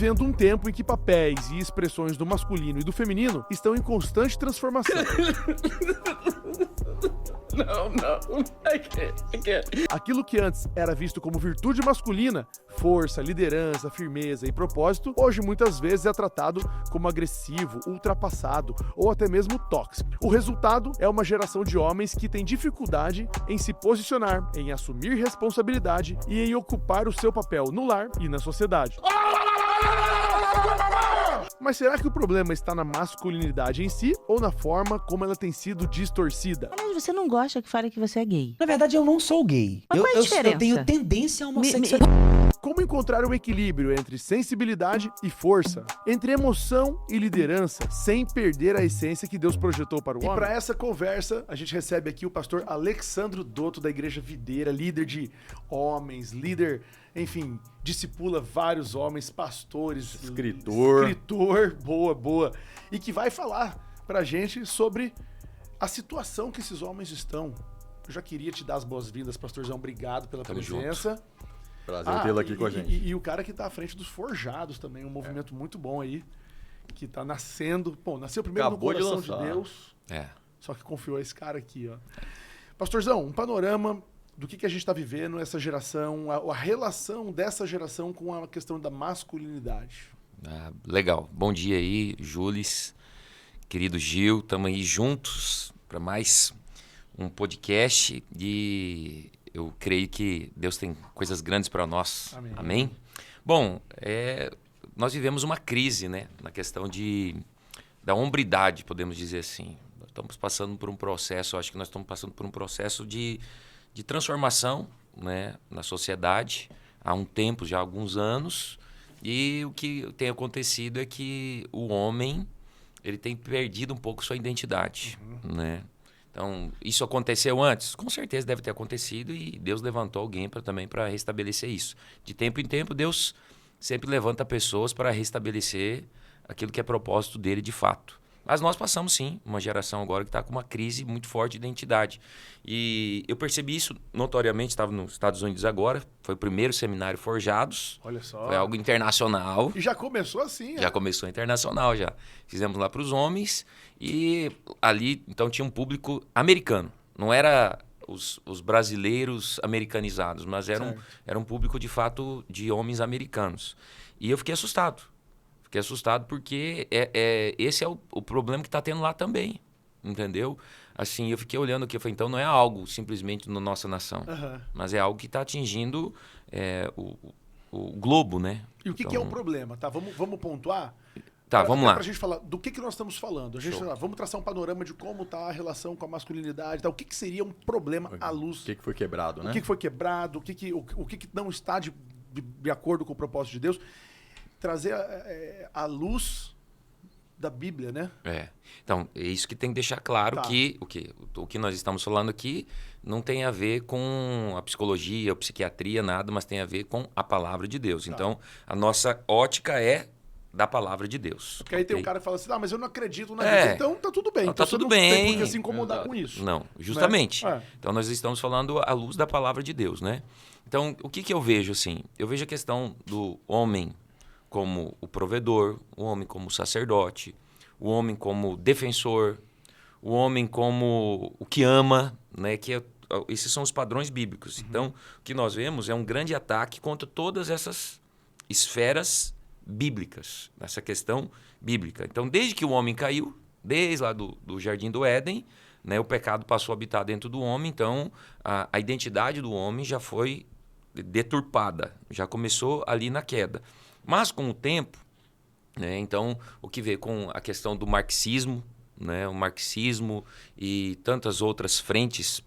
vivendo um tempo em que papéis e expressões do masculino e do feminino estão em constante transformação. Não. I can't. Aquilo que antes era visto como virtude masculina, força, liderança, firmeza e propósito, hoje muitas vezes é tratado como agressivo, ultrapassado ou até mesmo tóxico. O resultado é uma geração de homens que tem dificuldade em se posicionar, em assumir responsabilidade e em ocupar o seu papel no lar e na sociedade. Mas será que o problema está na masculinidade em si ou na forma como ela tem sido distorcida? Mas você não gosta que fale que você é gay. Na verdade, eu não sou gay. Mas qual é a diferença? Eu tenho tendência à homossexualidade. Como encontrar o equilíbrio entre sensibilidade e força, entre emoção e liderança, sem perder a essência que Deus projetou para o homem? E para essa conversa, a gente recebe aqui o pastor Alexandro Dotto, da Igreja Videira, líder de homens, líder, enfim, discipula vários homens, pastores, escritor, boa, e que vai falar pra gente sobre a situação que esses homens estão. Eu já queria te dar as boas-vindas, pastorzão, obrigado pela presença. Junto. Prazer tê-lo aqui com a gente. E o cara que tá à frente dos Forjados também, um movimento muito bom aí, que tá nascendo. Pô, nasceu primeiro Acabou no coração de Deus, só que confiou a esse cara aqui, ó. Pastorzão, um panorama do que a gente tá vivendo, essa geração, a relação dessa geração com a questão da masculinidade. Legal. Bom dia aí, Jules, querido Gil, estamos aí juntos para mais um podcast e eu creio que Deus tem coisas grandes para nós. Amém? Bom, nós vivemos uma crise, né, na questão da hombridade, podemos dizer assim. Nós estamos passando por um processo, acho que nós estamos passando por um processo de transformação, né, na sociedade há um tempo, já há alguns anos, e o que tem acontecido é que o homem ele tem perdido um pouco sua identidade, né? Então, isso aconteceu antes? Com certeza deve ter acontecido e Deus levantou alguém também para restabelecer isso. De tempo em tempo, Deus sempre levanta pessoas para restabelecer aquilo que é propósito dele de fato. Mas nós passamos, sim, uma geração agora que está com uma crise muito forte de identidade. E eu percebi isso notoriamente, estava nos Estados Unidos agora, foi o primeiro seminário Forjados. Olha só. Foi algo internacional. E já começou assim, Já começou internacional, já. Fizemos lá para os homens e ali, então, tinha um público americano. Não era os brasileiros americanizados, mas era um público, de fato, de homens americanos. E eu fiquei assustado. Fiquei assustado porque esse é o problema que está tendo lá também, entendeu? Assim, eu fiquei olhando aqui, eu falei, então não é algo simplesmente na nossa nação, mas é algo que está atingindo o globo, né? E o que é o problema, tá? Vamos pontuar? Tá, vamos lá. Pra gente falar do que nós estamos falando. Vamos traçar um panorama de como tá a relação com a masculinidade, tá? O que seria um problema à luz? O que foi quebrado, né? O que foi quebrado, o que não está de acordo com o propósito de Deus. Trazer a luz da Bíblia, né? Então, é isso que tem que deixar claro, que o que nós estamos falando aqui não tem a ver com a psicologia, a psiquiatria, nada, mas tem a ver com a palavra de Deus. Então, a nossa ótica é da palavra de Deus. Porque aí tem um cara que fala assim, mas eu não acredito na Bíblia. Então tá tudo bem. Não, então tá tudo não bem. Tem por que se incomodar com isso. Não, justamente. Né? Então nós estamos falando à luz da palavra de Deus, né? Então, o que eu vejo assim? Eu vejo a questão do homem como o provedor, o homem como o sacerdote, o homem como defensor, o homem como o que ama, né? Esses são os padrões bíblicos. Então, o que nós vemos é um grande ataque contra todas essas esferas bíblicas, nessa questão bíblica. Então, desde que o homem caiu, desde lá do Jardim do Éden, né, o pecado passou a habitar dentro do homem, então a identidade do homem já foi deturpada, já começou ali na queda. Mas com o tempo, né, então o que vê com a questão do marxismo, né, o marxismo e tantas outras frentes,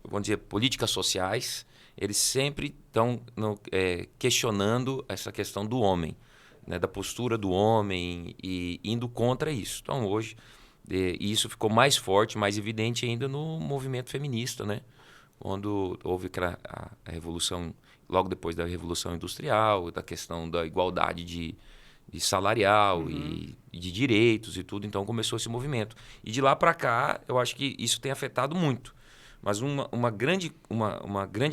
vamos dizer, políticas sociais, eles sempre estão questionando essa questão do homem, né, da postura do homem e indo contra isso. Então hoje isso ficou mais forte, mais evidente ainda no movimento feminista, né, quando houve a revolução, logo depois da Revolução Industrial, da questão da igualdade de salarial e de direitos e tudo, então começou esse movimento. E de lá para cá, eu acho que isso tem afetado muito. Mas uma grande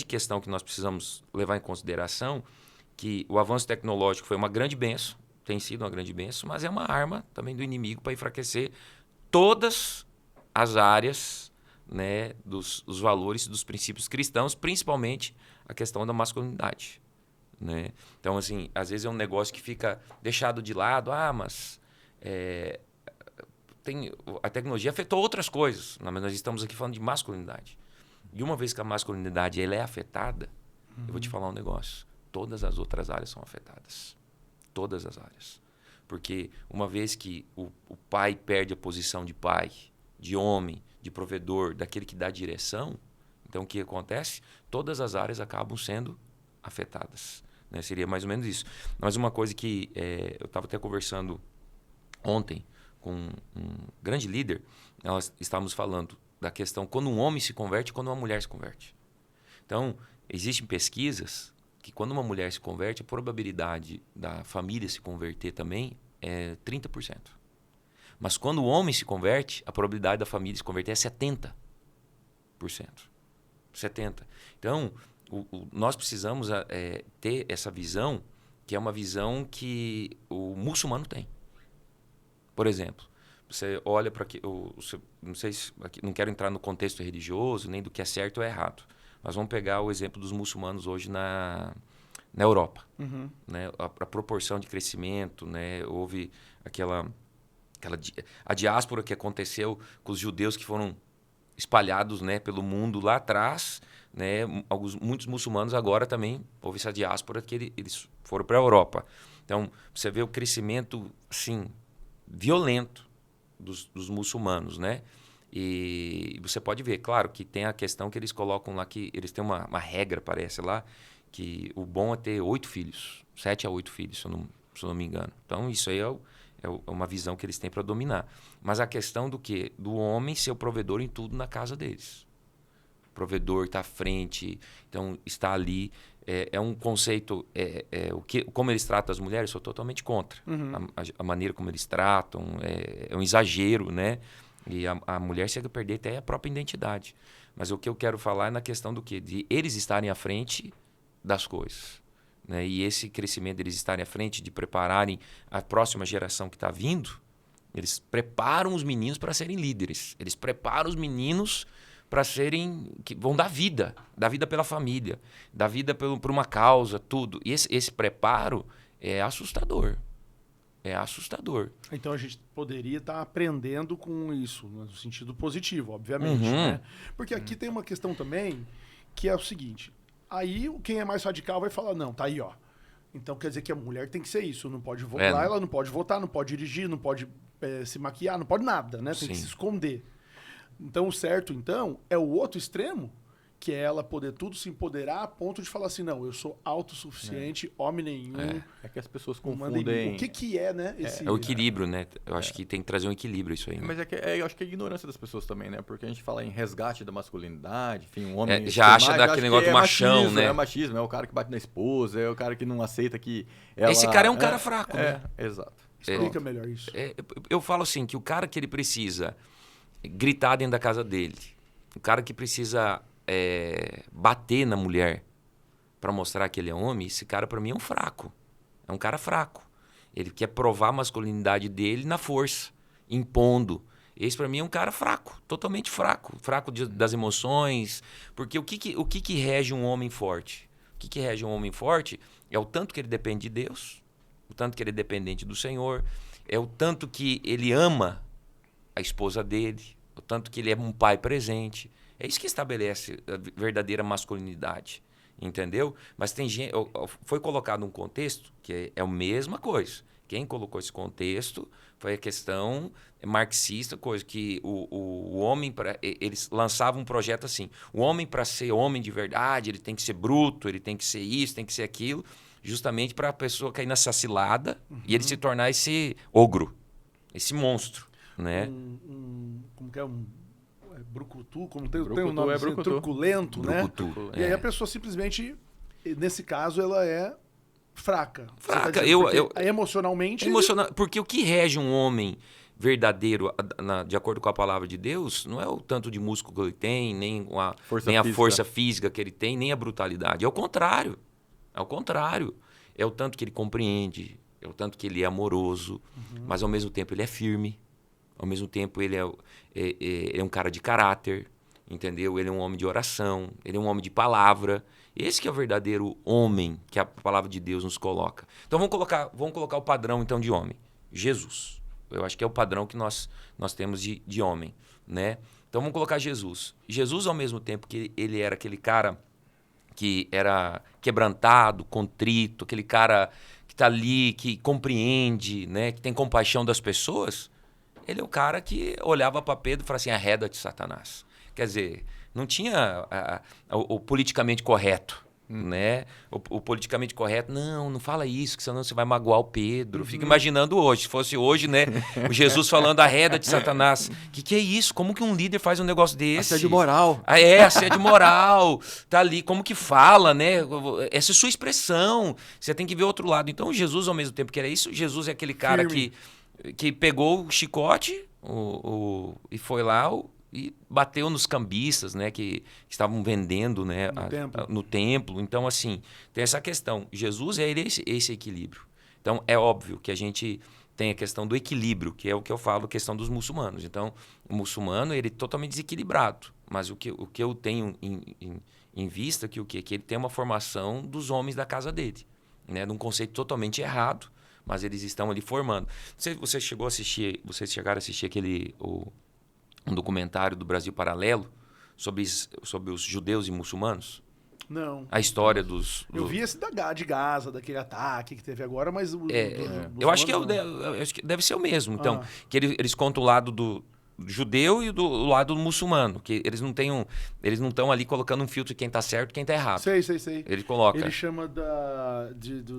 questão que nós precisamos levar em consideração, que o avanço tecnológico foi uma grande bênção, tem sido uma grande bênção, mas é uma arma também do inimigo para enfraquecer todas as áreas, né, dos valores, dos princípios cristãos, principalmente a questão da masculinidade, né? Então, assim, às vezes é um negócio que fica deixado de lado. Mas a tecnologia afetou outras coisas, mas nós estamos aqui falando de masculinidade. E uma vez que a masculinidade ela é afetada, eu vou te falar um negócio, todas as outras áreas são afetadas. Todas as áreas. Porque uma vez que o pai perde a posição de pai, de homem, de provedor, daquele que dá direção, então o que acontece? Todas as áreas acabam sendo afetadas, né? Seria mais ou menos isso. Mas uma coisa que eu estava até conversando ontem com um grande líder, nós estávamos falando da questão quando um homem se converte e quando uma mulher se converte. Então, existem pesquisas que quando uma mulher se converte, a probabilidade da família se converter também é 30%. Mas quando o homem se converte, a probabilidade da família se converter é 70%. 70%. Então, nós precisamos ter essa visão, que é uma visão que o muçulmano tem. Por exemplo, você olha para aqui, não sei se não quero entrar no contexto religioso, nem do que é certo ou errado. Mas vamos pegar o exemplo dos muçulmanos hoje na Europa. Uhum. Né? A proporção de crescimento, né? Houve a diáspora que aconteceu com os judeus que foram espalhados, né, pelo mundo lá atrás, né? Muitos muçulmanos agora também houve essa diáspora que eles foram para a Europa. Então, você vê o crescimento assim, violento dos muçulmanos, né? E você pode ver, claro, que tem a questão que eles colocam lá, que eles têm uma regra, parece lá, que o bom é ter 8 filhos, 7 a 8 filhos, se eu não me engano. Então, isso aí é uma visão que eles têm para dominar. Mas a questão do quê? Do homem ser o provedor em tudo na casa deles. O provedor está à frente, então está ali. É um conceito, como eles tratam as mulheres, eu sou totalmente contra. Uhum. A maneira como eles tratam, é um exagero, né? E a mulher chega a perder até a própria identidade. Mas o que eu quero falar é na questão do quê? De eles estarem à frente das coisas. Né? E esse crescimento deles estarem à frente, de prepararem a próxima geração que está vindo, eles preparam os meninos para serem líderes. Eles preparam os meninos para serem, que vão dar vida pela família, dar vida por uma causa, tudo. E esse preparo é assustador. É assustador. Então a gente poderia estar aprendendo com isso, no sentido positivo, obviamente. Uhum. Né? Porque aqui tem uma questão também, que é o seguinte: aí quem é mais radical vai falar, não, tá aí, ó. Então quer dizer que a mulher tem que ser isso, não pode votar, ela não pode votar, não pode dirigir, não pode se maquiar, não pode nada, né? Tem que se esconder. Então o certo, então, é o outro extremo, que é ela poder tudo se empoderar a ponto de falar assim, não, eu sou autossuficiente, homem nenhum. É que as pessoas confundem... O que é, né? É o equilíbrio, né? Eu acho que tem que trazer um equilíbrio isso aí. Né? Mas eu acho que é a ignorância das pessoas também, né? Porque a gente fala em resgate da masculinidade, enfim, um homem... já acha daquele negócio do machão, machismo, né? É machismo, é o cara que bate na esposa, é o cara que não aceita que ela... Esse cara é um cara fraco, né? Exato. Explica melhor isso. Eu falo assim, que o cara que ele precisa gritar dentro da casa dele, o cara que precisa bater na mulher para mostrar que ele é homem, esse cara para mim é um fraco. É um cara fraco. Ele quer provar a masculinidade dele na força, impondo. Esse para mim é um cara fraco, totalmente fraco. Fraco das emoções. Porque o que rege um homem forte? O que rege um homem forte é o tanto que ele depende de Deus, o tanto que ele é dependente do Senhor, é o tanto que ele ama a esposa dele, o tanto que ele é um pai presente. É isso que estabelece a verdadeira masculinidade, entendeu? Mas tem gente, foi colocado um contexto que é a mesma coisa. Quem colocou esse contexto foi a questão marxista, coisa que o homem, eles lançavam um projeto assim, o homem para ser homem de verdade, ele tem que ser bruto, ele tem que ser isso, tem que ser aquilo, justamente para a pessoa cair nessa cilada e ele se tornar esse ogro, esse monstro, né? Como que é? Brucutu, como tem Brucutu, um nome assim, brucutu. Truculento, Brucutu, né? E aí a pessoa simplesmente, nesse caso, ela é fraca. Fraca. Emocionalmente... Porque o que rege um homem verdadeiro, de acordo com a palavra de Deus, não é o tanto de músculo que ele tem, nem a força física que ele tem, nem a brutalidade. É o contrário. É o contrário. É o tanto que ele compreende, o tanto que ele é amoroso, mas ao mesmo tempo ele é firme, ao mesmo tempo ele é um cara de caráter, entendeu? Ele é um homem de oração, ele é um homem de palavra. Esse que é o verdadeiro homem que a palavra de Deus nos coloca. Então vamos colocar o padrão então de homem. Jesus. Eu acho que é o padrão que nós temos de homem, né? Então vamos colocar Jesus. Jesus, ao mesmo tempo que ele era aquele cara que era quebrantado, contrito, aquele cara que está ali, que compreende, né? Que tem compaixão das pessoas, ele é o cara que olhava para Pedro e falava assim, arreda-te, Satanás. Quer dizer, não tinha o politicamente correto, né? O politicamente correto, não fala isso, que senão você vai magoar o Pedro. Fica imaginando hoje, se fosse hoje, né? O Jesus falando, arreda-te, Satanás. Que é isso? Como que um líder faz um negócio desse? Assédio moral. Assédio moral. Tá ali, como que fala, né? Essa é a sua expressão. Você tem que ver o outro lado. Então, Jesus, ao mesmo tempo que era isso, Jesus é aquele cara que pegou o chicote e foi lá e bateu nos cambistas, né, que estavam vendendo, né, no templo. Então, assim, tem essa questão. Jesus é esse equilíbrio. Então, é óbvio que a gente tem a questão do equilíbrio, que é o que eu falo, a questão dos muçulmanos. Então, o muçulmano, ele é totalmente desequilibrado. Mas o que eu tenho em vista, que ele tem uma formação dos homens da casa dele, né, num conceito totalmente errado, mas eles estão ali formando. Você chegaram a assistir um documentário do Brasil Paralelo sobre os judeus e muçulmanos? Não. A história dos... Eu vi esse de Gaza, daquele ataque que teve agora, mas... eu acho que deve ser o mesmo. Então, que eles contam o lado do judeu e do lado do muçulmano. Que eles não estão ali colocando um filtro de quem está certo e quem está errado. Sei. Ele coloca... Ele chama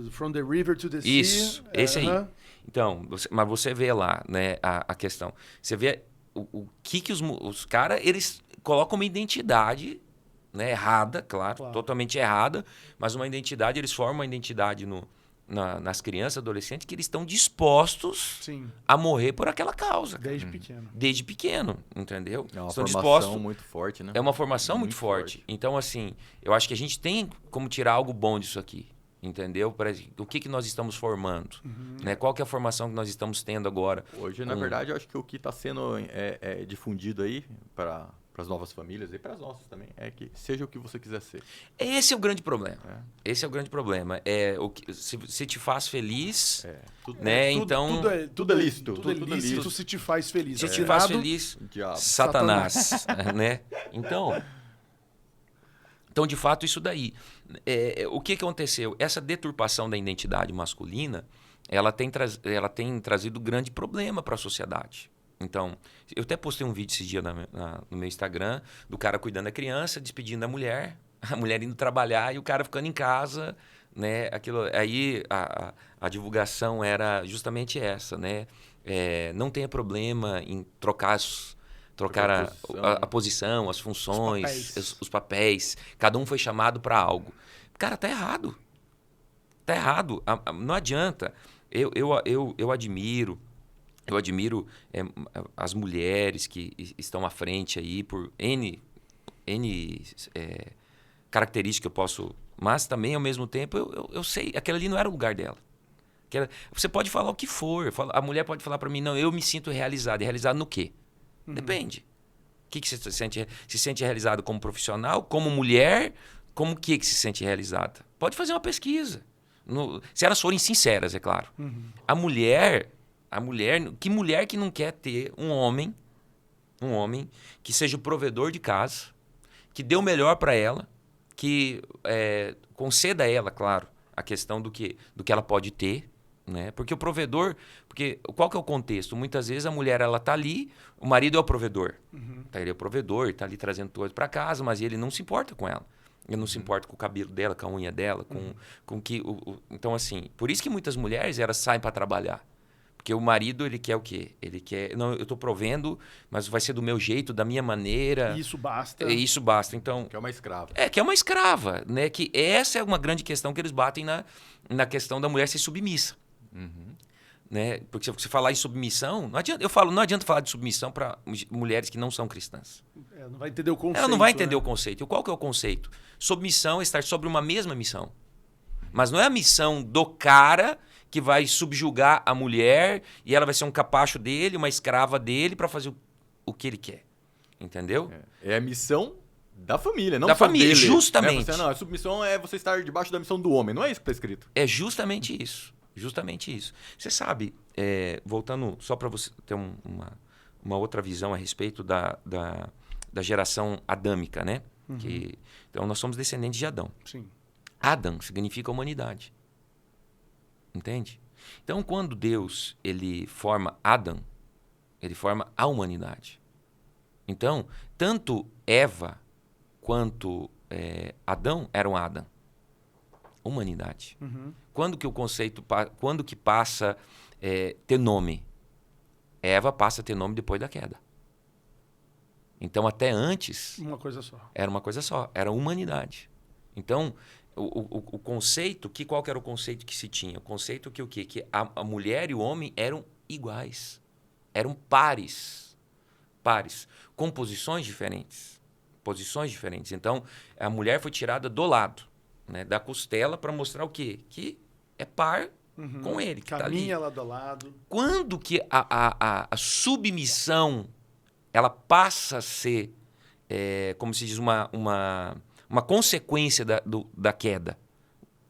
From the River to the Sea. Isso, esse aí. Então, mas você vê lá, né, a questão. Você vê... O que os caras, eles colocam uma identidade, né, errada, claro, totalmente errada, mas uma identidade, eles formam uma identidade nas crianças, adolescentes, que eles estão dispostos a morrer por aquela causa. Desde pequeno, entendeu? É uma estão formação muito forte, né? É uma formação muito forte. Então, assim, eu acho que a gente tem como tirar algo bom disso aqui. Entendeu? O que nós estamos formando? Né? Qual que é a formação que nós estamos tendo agora? Hoje, na verdade, eu acho que o que está sendo difundido aí para as novas famílias e para as nossas também é que seja o que você quiser ser. Esse é o grande problema. Esse é o grande problema. Se te faz feliz, né? Então... Tudo é lícito. Tudo é lícito se te faz feliz. Se te faz feliz, Satanás. Né? Então, de fato, isso daí. O que aconteceu? Essa deturpação da identidade masculina, ela tem trazido grande problema para a sociedade. Então, eu até postei um vídeo esse dia no meu Instagram, do cara cuidando da criança, despedindo da mulher, a mulher indo trabalhar e o cara ficando em casa, né? Aí a divulgação era justamente essa, né? Não tenha problema em trocar a posição, as funções, os papéis. Cada um foi chamado para algo. Cara, tá errado. Tá errado. Não adianta. Eu admiro as mulheres que estão à frente aí por N características que eu posso... Mas também, ao mesmo tempo, eu sei, aquele ali não era o lugar dela. Você pode falar o que for. A mulher pode falar para mim, não, eu me sinto realizada. E realizado no quê? Depende. O que você se sente realizado como profissional, como mulher, como que se sente realizada? Pode fazer uma pesquisa. Se elas forem sinceras, é claro. A mulher, que mulher que não quer ter um homem que seja o provedor de casa, que dê o melhor para ela, que conceda a ela, claro, a questão do que ela pode ter, né? Porque o provedor... Porque qual que é o contexto? Muitas vezes a mulher ela tá ali, o marido é o provedor. Ele é o provedor, está ali trazendo coisas para casa, mas ele não se importa com ela. Ele não se importa com o cabelo dela, com a unha dela, com que... Então, assim, por isso que muitas mulheres elas saem para trabalhar. Porque o marido, ele quer o quê? Ele quer... Não, eu estou provendo, mas vai ser do meu jeito, da minha maneira. Isso basta. Isso basta. Então... Que é uma escrava. Que é uma escrava, né? Que essa é uma grande questão que eles batem na questão da mulher ser submissa. Né? Porque se você falar em submissão, não adianta falar de submissão para mulheres que não são cristãs. Não vai entender o conceito. Ela não vai entender o conceito. E qual que é o conceito? Submissão é estar sobre uma mesma missão. Mas não é a missão do cara que vai subjugar a mulher e ela vai ser um capacho dele, uma escrava dele para fazer o que ele quer. Entendeu? É a missão da família, não Da só família, dele, justamente. Né? Você, não, a submissão é você estar debaixo da missão do homem. Não é isso que está escrito. É justamente isso. Justamente isso. Você sabe, voltando só para você ter uma outra visão a respeito da geração adâmica, né? Então, nós somos descendentes de Adão. Sim. Adam significa humanidade. Entende? Então, quando Deus ele forma Adão, ele forma a humanidade. Então, tanto Eva quanto Adão eram Adam. Humanidade. Quando que o conceito, quando que passa ter nome? Eva passa a ter nome depois da queda. Então, até antes... Uma coisa só. Era uma coisa só, era humanidade. Então, o conceito, qual que era o conceito que se tinha? O conceito que o quê? Que a mulher e o homem eram iguais. Eram pares. Pares. Com posições diferentes. Posições diferentes. Então, a mulher foi tirada do lado, né, da costela para mostrar o quê? Que é par com ele, que está ali. Caminha lado a lado. Quando que a submissão ela passa a ser, como se diz, uma consequência da queda,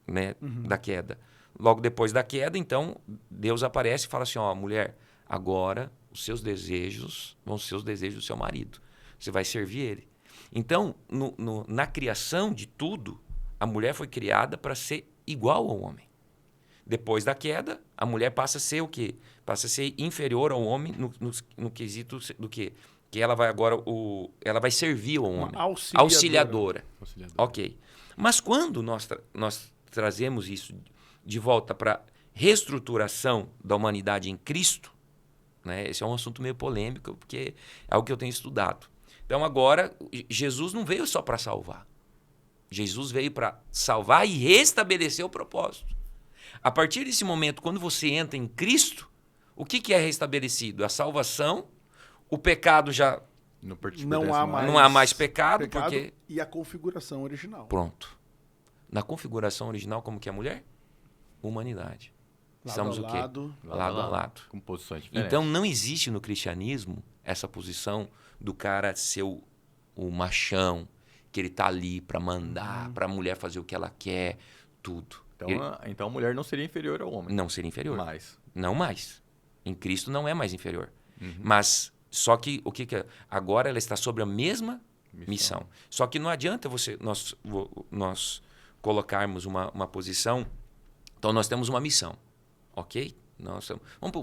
né? Da queda. Logo depois da queda, então, Deus aparece e fala assim, ó, mulher, agora os seus desejos vão ser os desejos do seu marido. Você vai servir ele. Então, na criação de tudo, a mulher foi criada para ser igual ao homem. Depois da queda, a mulher passa a ser o quê? Passa a ser inferior ao homem no quesito do quê? Que ela vai agora ela vai servir ao homem. Auxiliadora. Ok. Mas quando nós trazemos isso de volta para reestruturação da humanidade em Cristo, né? Esse é um assunto meio polêmico, porque é algo que eu tenho estudado. Então agora, Jesus não veio só para salvar. Jesus veio para salvar e restabelecer o propósito. A partir desse momento, quando você entra em Cristo, o que é restabelecido? A salvação, o pecado já... Não há mais pecado, porque... E a configuração original. Pronto. Na configuração original, como que é a mulher? Humanidade. Estamos o quê? Lado a lado. Com posições diferentes. Então, não existe no cristianismo essa posição do cara ser o machão, que ele tá ali para mandar, para a mulher fazer o que ela quer, tudo. Então a mulher não seria inferior ao homem. Não seria inferior. Mais. Não mais. Em Cristo não é mais inferior. Mas, só que o que é? Agora ela está sobre a mesma missão. Só que não adianta nós colocarmos uma posição. Então nós temos uma missão. Ok?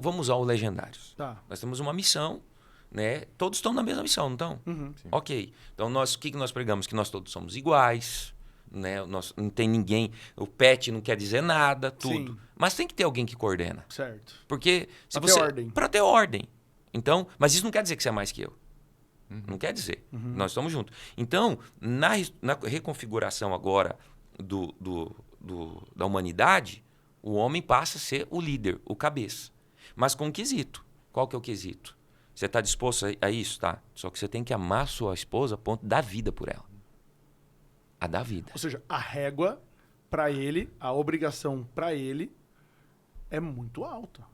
Vamos usar o Legendários. Tá. Nós temos uma missão, né? Todos estão na mesma missão, não estão? Ok. Então o que nós pregamos? Que nós todos somos iguais, né? Não tem ninguém... O pet não quer dizer nada, tudo. Sim. Mas tem que ter alguém que coordena. Certo. Porque se Pra você... ter ordem. Para ter ordem. Então, mas isso não quer dizer que você é mais que eu. Não quer dizer. Nós estamos juntos. Então, na reconfiguração agora da humanidade, o homem passa a ser o líder, o cabeça. Mas com um quesito. Qual que é o quesito? Você está disposto a isso? Tá. Só que você tem que amar sua esposa a ponto de dar vida por ela. A dar vida. Ou seja, a régua para ele, a obrigação para ele é muito alta.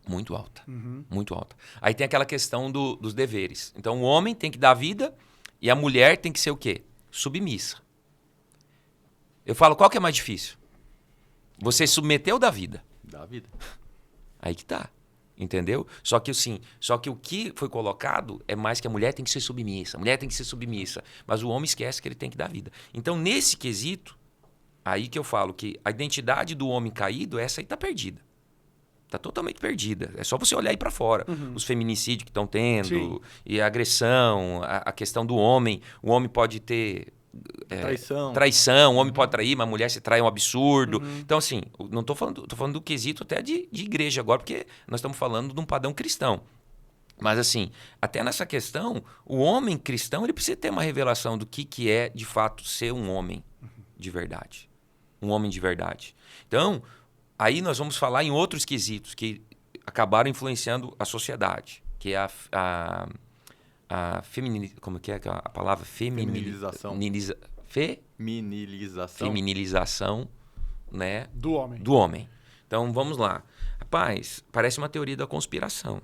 Muito alta. Muito alta. Aí tem aquela questão dos deveres. Então, o homem tem que dar vida e a mulher tem que ser o quê? Submissa. Eu falo, qual que é mais difícil? Você submeter ou dar vida? Da vida. Aí que tá. Entendeu? Só que o que foi colocado é mais que a mulher tem que ser submissa. A mulher tem que ser submissa. Mas o homem esquece que ele tem que dar vida. Então, nesse quesito, aí que eu falo que a identidade do homem caído, essa aí tá perdida. Tá totalmente perdida. É só você olhar aí para fora. Os feminicídios que estão tendo, Sim. e a agressão, a questão do homem. O homem pode ter... Traição, o homem pode trair, mas a mulher se trai é um absurdo. Então, assim, não tô falando do quesito até de igreja agora, porque nós estamos falando de um padrão cristão. Mas, assim, até nessa questão, o homem cristão ele precisa ter uma revelação do que é, de fato, ser um homem de verdade. Um homem de verdade. Então, aí nós vamos falar em outros quesitos que acabaram influenciando a sociedade, que é como que é a palavra? Feminilização. Feminilização, né? Do homem. Do homem. Então, vamos lá. Rapaz, parece uma teoria da conspiração.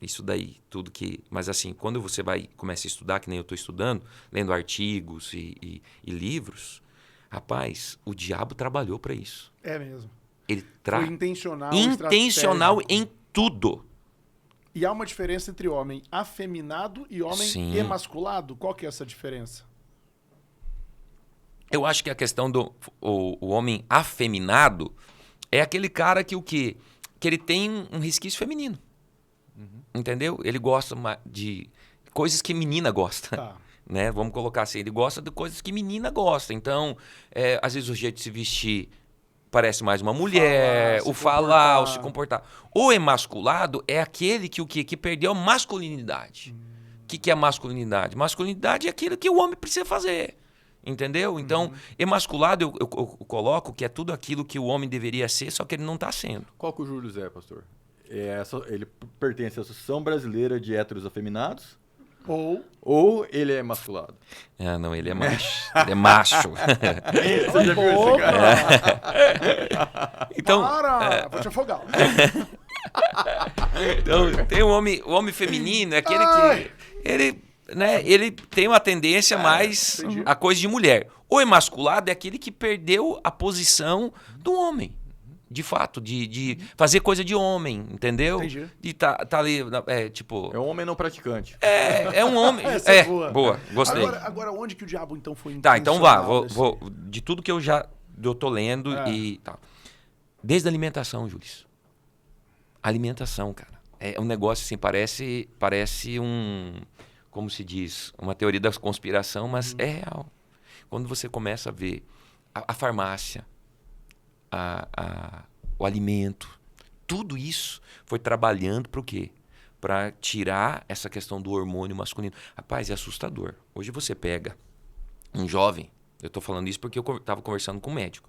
Isso daí, tudo que... Mas assim, quando você começa a estudar, que nem eu estou estudando, lendo artigos e livros, rapaz, o diabo trabalhou para isso. É mesmo. Ele Foi intencional, intencional estratégico. em tudo. E há uma diferença entre homem afeminado e homem Sim. emasculado? Qual que é essa diferença? Eu acho que a questão do o homem afeminado é aquele cara que o quê? Que ele tem um resquício feminino. Entendeu? Ele gosta de coisas que menina gosta. Tá. Né? Vamos colocar assim, ele gosta de coisas que menina gosta. Então, às vezes o jeito de se vestir parece mais uma mulher, o falar, o se comportar. O emasculado é aquele que o quê? Que perdeu a masculinidade. O que é masculinidade? Masculinidade é aquilo que o homem precisa fazer. Entendeu? Então, emasculado eu coloco que é tudo aquilo que o homem deveria ser, só que ele não está sendo. Qual que o Júlio é, pastor? Ele pertence à Associação Brasileira de Héteros Afeminados? Ou ele é emasculado? Ah, não, ele é macho. Ele é macho. Você já viu esse cara? Então, Vou te afogar. então, tem o homem feminino, é aquele que... Ele tem uma tendência mais a coisa de mulher. O emasculado é aquele que perdeu a posição do homem. De fato, de fazer coisa de homem, entendeu? Entendi. De tá ali, tipo... É um homem não praticante. É um homem... Essa é boa. Boa, gostei. Agora, onde que o diabo então foi Tá, então vá. intencional De tudo que eu tô lendo e tal. Desde a alimentação, Júlio. Alimentação, cara. É um negócio assim, parece como se diz, uma teoria da conspiração, mas é real. Quando você começa a ver a farmácia, o alimento, tudo isso foi trabalhando para o quê? Para tirar essa questão do hormônio masculino. Rapaz, é assustador. Hoje você pega um jovem, eu estou falando isso porque eu estava conversando com um médico,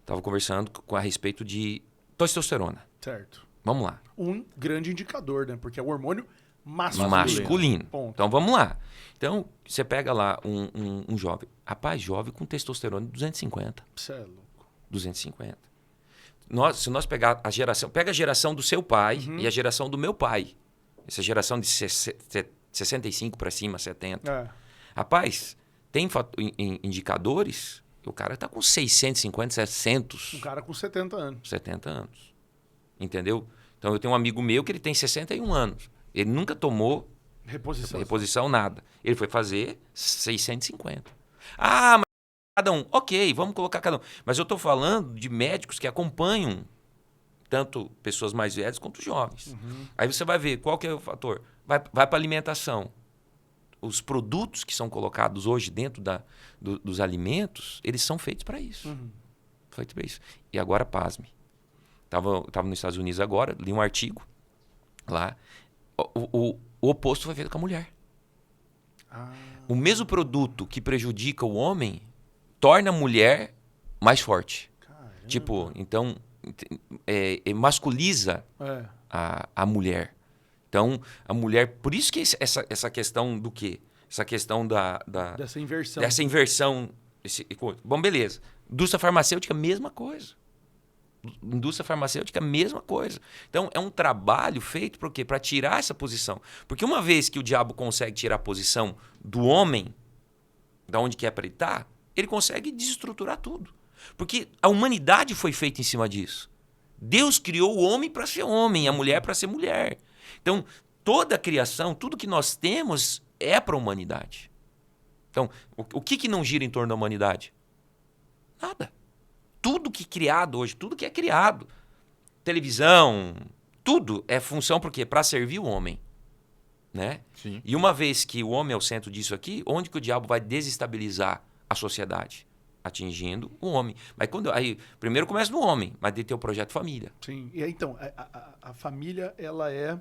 estava conversando a respeito de testosterona. Certo. Vamos lá. Um grande indicador, né? Porque é o hormônio masculino. Masculino. Ponto. Então vamos lá. Então você pega lá um jovem. Rapaz, jovem com testosterona de 250. Você é louco. 250. Se nós pegar a geração... Pega a geração do seu pai e a geração do meu pai. Essa geração de 65 para cima, 70. Rapaz, tem indicadores... O cara tá com 650, 700. Um cara com 70 anos. 70 anos. Entendeu? Então eu tenho um amigo meu que ele tem 61 anos. Ele nunca tomou reposição nada. Ele foi fazer 650. Ah, mas cada um. Ok, vamos colocar cada um. Mas eu estou falando de médicos que acompanham tanto pessoas mais velhas quanto jovens. Aí você vai ver qual que é o fator. Vai para a alimentação. Os produtos que são colocados hoje dentro dos alimentos, eles são feitos para isso. Feitos para isso. E agora, pasme. Tava nos Estados Unidos agora, li um artigo lá. O oposto foi feito com a mulher. O mesmo produto que prejudica o homem torna a mulher mais forte. Caramba. Tipo, então, masculiza a mulher. Então, a mulher... Por isso que essa questão do quê? Essa questão dessa inversão. Dessa inversão. Bom, beleza. Indústria farmacêutica, mesma coisa. Indústria farmacêutica, mesma coisa. Então, é um trabalho feito para o quê? Para tirar essa posição. Porque uma vez que o diabo consegue tirar a posição do homem, da onde quer para ele estar, ele consegue desestruturar tudo. Porque a humanidade foi feita em cima disso. Deus criou o homem para ser homem, a mulher para ser mulher. Então, toda a criação, tudo que nós temos é para a humanidade. Então, o que não gira em torno da humanidade? Nada. Tudo que é criado hoje, tudo que é criado, televisão, tudo é função por quê? Para servir o homem. Né? Sim. E uma vez que o homem é o centro disso aqui, onde que o diabo vai desestabilizar a sociedade? Atingindo o homem. Mas aí primeiro começa no homem, mas de ter o projeto família. Sim. E aí, então, a família, ela é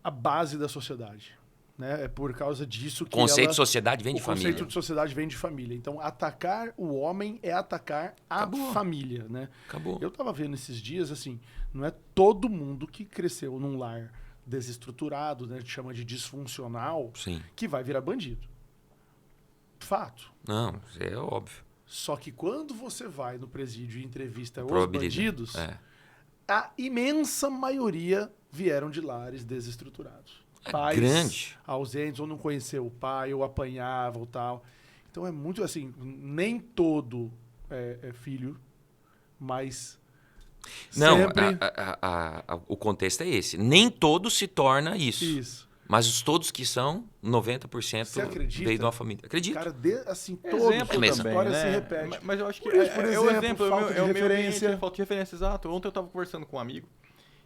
a base da sociedade. Né? É por causa disso que o conceito de sociedade vem de família. O conceito de sociedade vem de família. Então, atacar o homem é atacar a família. Né? Acabou. Eu estava vendo esses dias, assim, não é todo mundo que cresceu num lar desestruturado, né? A gente chama de disfuncional, Sim. que vai virar bandido. Fato. Não, é óbvio. Só que quando você vai no presídio e entrevista os Probabilidade. bandidos, É. a imensa maioria vieram de lares desestruturados. Pais grande. ausentes, ou não conheceu o pai, ou apanhava, ou tal. Então é muito assim, nem todo é filho, mas Não, sempre... o contexto é esse. Nem todo se torna isso. Isso. Mas os todos que são, 90% Você acredita? veio de uma família. Acredito. Cara, assim, É todos, exemplo toda a mesmo. história também, se né? repete. Mas eu acho que Por isso, por é o exemplo, exemplo, falta de é o meio referência. ambiente, falta de referência, exato. Ontem eu tava conversando com um amigo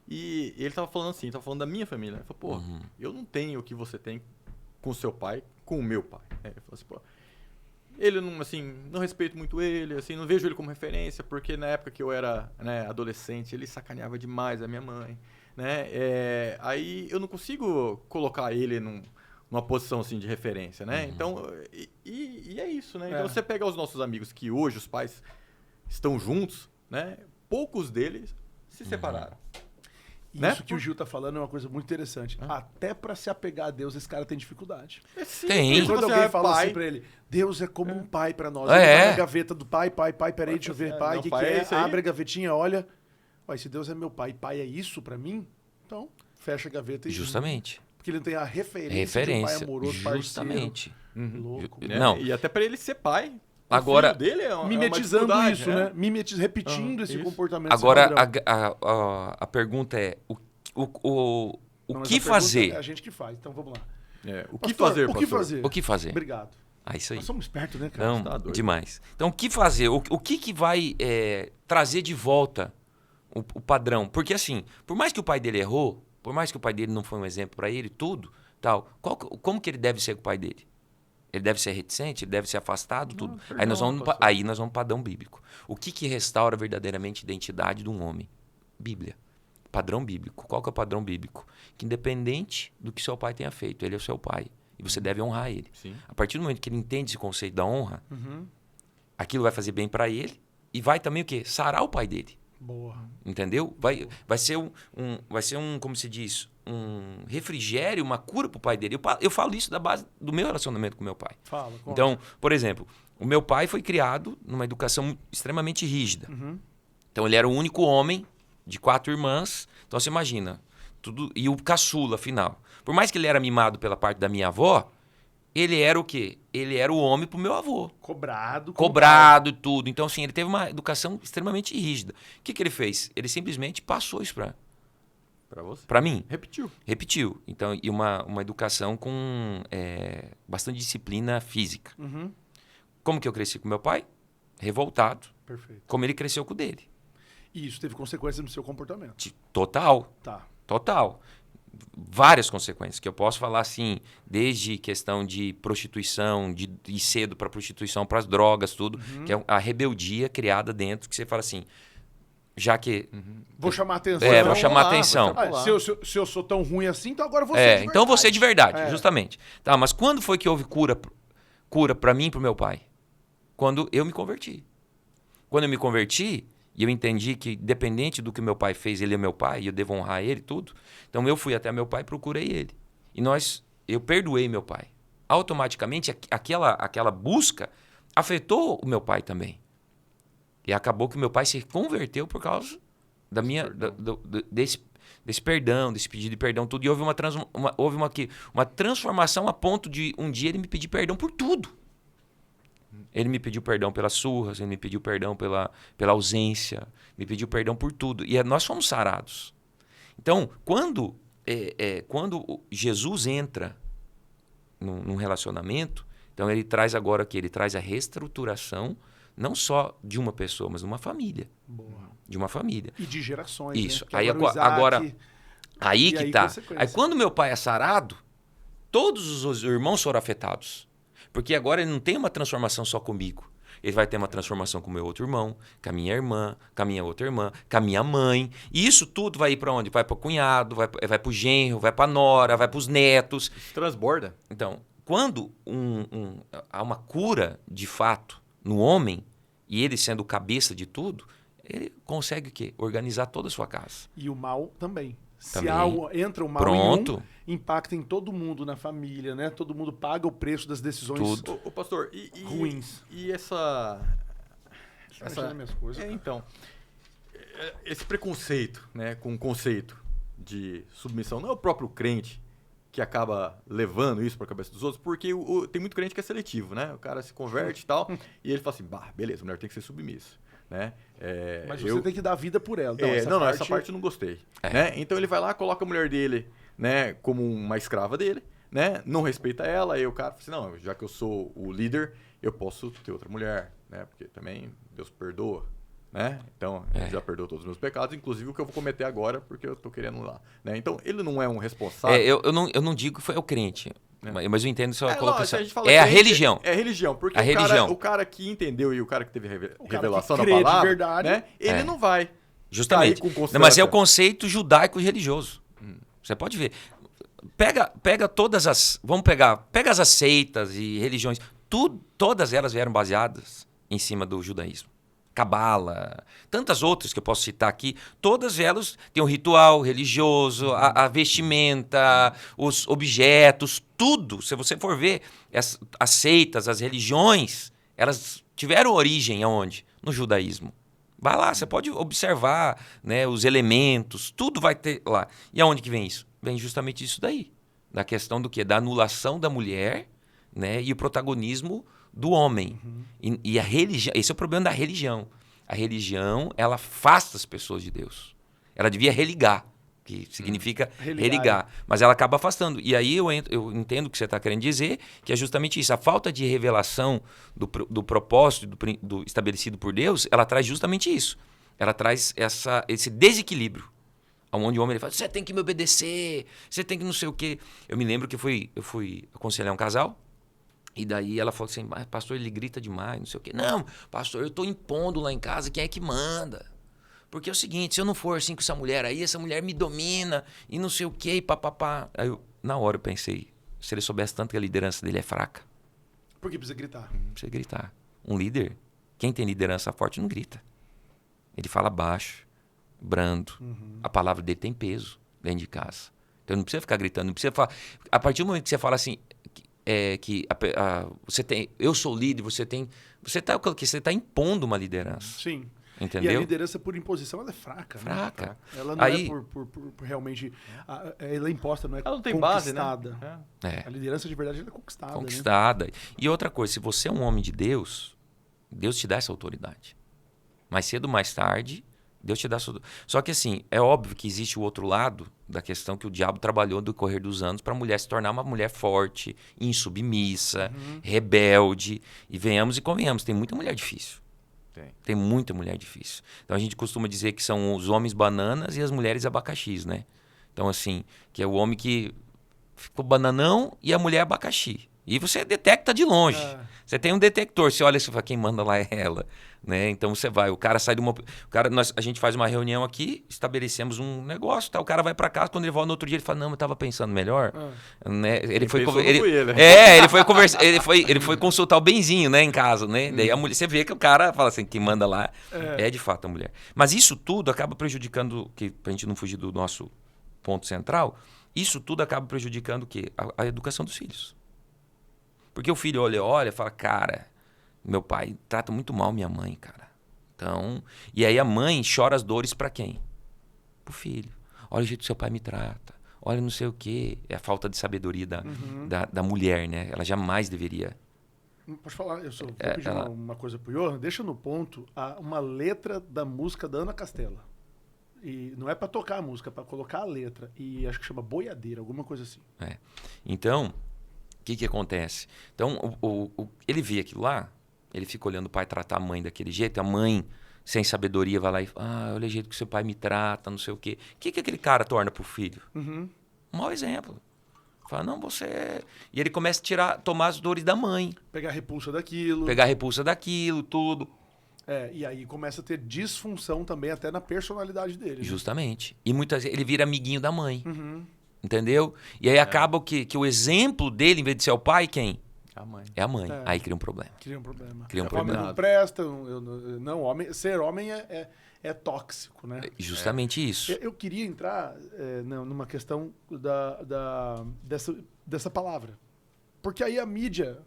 e ele tava falando assim, tava falando da minha família. Ele falou, pô, eu não tenho o que você tem com o seu pai, com o meu pai. Ele falou assim, pô, ele não, assim, não respeito muito ele, assim, não vejo ele como referência, porque na época que eu era, né, adolescente, ele sacaneava demais a minha mãe, né? Aí eu não consigo colocar ele numa posição assim de referência, né? Então, e é isso, né? Então você pega os nossos amigos que hoje os pais estão juntos, né? Poucos deles se separaram. Né? Isso que o Gil tá falando é uma coisa muito interessante. Até pra se apegar a Deus, esse cara tem dificuldade. Tem. E quando Você alguém é fala pai, assim pra ele, Deus é como um pai pra nós. É. Ele vai na gaveta do pai, peraí, deixa eu ver, pai, Não, o que pai é é? isso aí. Abre a gavetinha, olha. Ó, se Deus é meu pai, pai é isso pra mim, então fecha a gaveta e... Justamente. Porque ele não tem a referência, de um Referência. pai amoroso, Justamente. parceiro. Louco. né? Não. E até pra ele ser pai. Agora- o filho dele é uma Mimetizando dificuldade, isso, né? Repetindo esse Isso. comportamento. esse Agora, padrão. a pergunta é: o Não, mas que a pergunta fazer? É a gente que faz, então vamos lá. O que Pastor, fazer, o que pastor? fazer? O que fazer? Obrigado. Isso aí. Nós somos espertos, né, cara? Não, tá doido. demais. Então, o que fazer? O que vai trazer de volta o padrão? Porque, assim, por mais que o pai dele errou, por mais que o pai dele não foi um exemplo para ele, tudo, tal, como que ele deve ser com o pai dele? Ele deve ser reticente? Ele deve ser afastado? Tudo. perdão, Aí nós vamos pastor. no padrão bíblico. O que restaura verdadeiramente a identidade de um homem? Bíblia. Padrão bíblico. Qual que é o padrão bíblico? Que independente do que seu pai tenha feito, ele é o seu pai. E você deve honrar ele. Sim. A partir do momento que ele entende esse conceito da honra, aquilo vai fazer bem para ele e vai também o quê? Sarar o pai dele. Boa. Entendeu? Vai ser como se diz, um refrigério, uma cura pro pai dele. Eu falo isso da base do meu relacionamento com meu pai. Fala. conta. Então, por exemplo, o meu pai foi criado numa educação extremamente rígida. Então, ele era o único homem de 4 irmãs. Então, você imagina. E o caçula, afinal. Por mais que ele era mimado pela parte da minha avó, ele era o quê? Ele era o homem pro meu avô. Cobrado. Cobrado e tudo. Então, assim, ele teve uma educação extremamente rígida. O que ele fez? Ele simplesmente passou isso Pra você? para mim. Repetiu. Então, e uma educação com bastante disciplina física. Como que eu cresci com meu pai? Revoltado. Perfeito. Como ele cresceu com o dele. E isso teve consequências no seu comportamento. Total. Tá. Total. Várias consequências, que eu posso falar assim, desde questão de prostituição, de ir cedo para prostituição, para as drogas, tudo, que é a rebeldia criada dentro, que você fala assim, já que... Vou chamar a atenção. vou Então, chamar lá, atenção. vai se eu sou tão ruim assim, então agora você é de então você é de verdade, É. justamente. Tá, mas quando foi que houve cura para mim e para o meu pai? Quando eu me converti. Quando eu me converti, e eu entendi que, independente do que meu pai fez, ele é meu pai, e eu devo honrar ele, tudo. Então, eu fui até meu pai e procurei ele. E eu perdoei meu pai. Automaticamente, aquela busca afetou o meu pai também. E acabou que meu pai se converteu por causa da minha, desse perdão, desse pedido de perdão, tudo. E houve uma transformação a ponto de um dia ele me pedir perdão por tudo. Ele me pediu perdão pelas surras, ele me pediu perdão pela ausência, me pediu perdão por tudo. E nós fomos sarados. Então, quando Jesus entra num relacionamento, então ele traz agora que ele traz a reestruturação não só de uma pessoa, mas de uma família. Boa. De uma família. E de gerações, Isso. né? Que Aí o Isaac, aí e que aí tá. consequência. Aí quando meu pai é sarado, todos os irmãos foram afetados. Porque agora ele não tem uma transformação só comigo. Ele vai ter uma transformação com o meu outro irmão, com a minha irmã, com a minha outra irmã, com a minha mãe. E isso tudo vai ir para onde? Vai para o cunhado, vai para o genro, vai para a nora, vai para os netos. Isso transborda. Então, quando há uma cura de fato no homem, e ele sendo o cabeça de tudo, ele consegue o quê? Organizar toda a sua casa. E o mal também. Também. Se entra o mal Pronto. em impacta em todo mundo na família, né? Todo mundo paga o preço das decisões Tudo. Ô, pastor, ruins. E essa Mexendo nas minhas coisas, cara. Então, esse preconceito, né, com o conceito de submissão, não é o próprio crente que acaba levando isso para a cabeça dos outros, porque tem muito crente que é seletivo, né? O cara se converte e tal, e ele fala assim, beleza, a mulher tem que ser submissa, né? Mas você tem que dar vida por ela. Essa parte eu não gostei. Né? Então ele vai lá, coloca a mulher dele, né, como uma escrava dele, né? Não respeita ela, aí o cara fala assim, não, já que eu sou o líder, eu posso ter outra mulher, né? Porque também Deus perdoa, né? Então, ele já perdoou todos os meus pecados, inclusive o que eu vou cometer agora, porque eu tô querendo lá, né? Então, ele não é um responsável. Eu não digo que foi o crente, mas eu entendo sua colocação. É a religião. É a religião, porque o cara que entendeu e o cara que teve revelação que da crê palavra, de verdade, né? Ele não vai Justamente. cair com Não, mas é o conceito judaico-religioso. Você pode ver. Pega todas as... Pega as seitas e religiões. Todas elas vieram baseadas em cima do judaísmo. Cabala, tantas outras que eu posso citar aqui, todas elas têm um ritual religioso, a vestimenta, os objetos, tudo. Se você for ver, as seitas, as religiões, elas tiveram origem aonde? No judaísmo. Vai lá, você pode observar, né, os elementos, tudo vai ter lá. E aonde que vem isso? Vem justamente isso daí. Da questão do quê? Da anulação da mulher, né, e o protagonismo do homem. E a religião, esse é o problema da religião. A religião, ela afasta as pessoas de Deus. Ela devia religar, que significa religar. Mas ela acaba afastando. E aí eu entendo o que você está querendo dizer, que é justamente isso. A falta de revelação do propósito do estabelecido por Deus, ela traz justamente isso. Ela traz esse desequilíbrio. Onde o homem fala, você tem que me obedecer, você tem que não sei o quê. Eu me lembro que eu fui aconselhar um casal, e daí ela falou assim, mas pastor, ele grita demais, não sei o quê. Não, pastor, eu estou impondo lá em casa quem é que manda. Porque é o seguinte, se eu não for assim com essa mulher aí, essa mulher me domina e não sei o quê, e papapá. Aí na hora eu pensei, se ele soubesse tanto que a liderança dele é fraca. Porque precisa gritar. Precisa gritar. Um líder, quem tem liderança forte não grita. Ele fala baixo, brando. A palavra dele tem peso dentro de casa. Então não precisa ficar gritando, não precisa falar. A partir do momento que você fala assim, você tem, eu sou líder, você está impondo uma liderança. Sim. Entendeu? E a liderança por imposição, ela é fraca. Fraca. Né? Ela não é por realmente... Ela é imposta, não é ela não tem conquistada. Base, né? A liderança de verdade ela é conquistada. Conquistada. Né? E outra coisa, se você é um homem de Deus, Deus te dá essa autoridade. Mais cedo ou mais tarde, Deus te dá essa autoridade. Só que assim, é óbvio que existe o outro lado da questão que o diabo trabalhou no decorrer dos anos para a mulher se tornar uma mulher forte, insubmissa, rebelde. E venhamos e convenhamos, tem muita mulher difícil. Tem muita mulher difícil. Então a gente costuma dizer que são os homens bananas e as mulheres abacaxis, né? Então assim, que é o homem que ficou bananão e a mulher abacaxi. E você detecta de longe. Você tem um detector, você olha e fala, quem manda lá é ela. Né? Então você vai, o cara sai de uma... a gente faz uma reunião aqui, estabelecemos um negócio, tá? O cara vai para casa, quando ele volta no outro dia, ele fala, não, eu estava pensando melhor. Né? Ele foi consultar o benzinho, né, em casa. Né? Daí a mulher, você vê que o cara fala assim, quem manda lá é de fato a mulher. Mas isso tudo acaba prejudicando, pra gente não fugir do nosso ponto central, isso tudo acaba prejudicando o quê? A educação dos filhos. Porque o filho olha e fala, cara, meu pai trata muito mal minha mãe, cara. Então, e aí a mãe chora as dores para quem? Pro filho. Olha o jeito que seu pai me trata. Olha não sei o quê. É a falta de sabedoria da mulher, né? Ela jamais deveria... Pode falar, eu só vou pedir uma coisa pro Johan. Deixa no ponto uma letra da música da Ana Castela. E não é para tocar a música, é para colocar a letra. E acho que chama Boiadeira, alguma coisa assim. Então... O que acontece? Então, ele vê aquilo lá, ele fica olhando o pai tratar a mãe daquele jeito, a mãe, sem sabedoria, vai lá e fala, olha o jeito que seu pai me trata, não sei o quê. O que aquele cara torna pro filho? Um mau exemplo. Fala, não, você... E ele começa a tomar as dores da mãe. Pegar a repulsa daquilo. Tudo. E aí começa a ter disfunção também até na personalidade dele. Justamente. Né? E muitas vezes ele vira amiguinho da mãe. Entendeu? E aí acaba que o exemplo dele, em vez de ser o pai, quem? A mãe. É a mãe. Aí cria um problema. Homem não presta. Não, ser homem é tóxico, né? Justamente isso. Eu queria entrar numa questão dessa palavra. Porque aí a mídia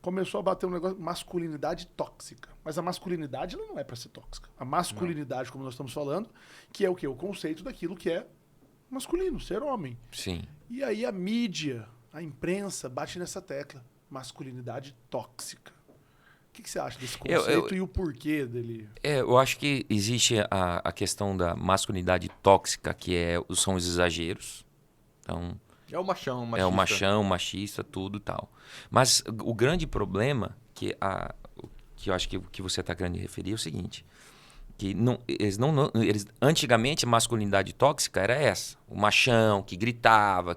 começou a bater um negócio, masculinidade tóxica. Mas a masculinidade ela não é pra ser tóxica. A masculinidade, como nós estamos falando, que é o quê? O conceito daquilo que é masculino, ser homem. Sim. E aí a mídia, a imprensa, bate nessa tecla. Masculinidade tóxica. O que você acha desse conceito e o porquê dele? Eu acho que existe a questão da masculinidade tóxica, que são os exageros. Então, É o machão, machista. é o machão, machista, tudo e tal. Mas o grande problema, que eu acho que você está querendo referir, é o seguinte. Que eles antigamente a masculinidade tóxica era essa. O machão que gritava,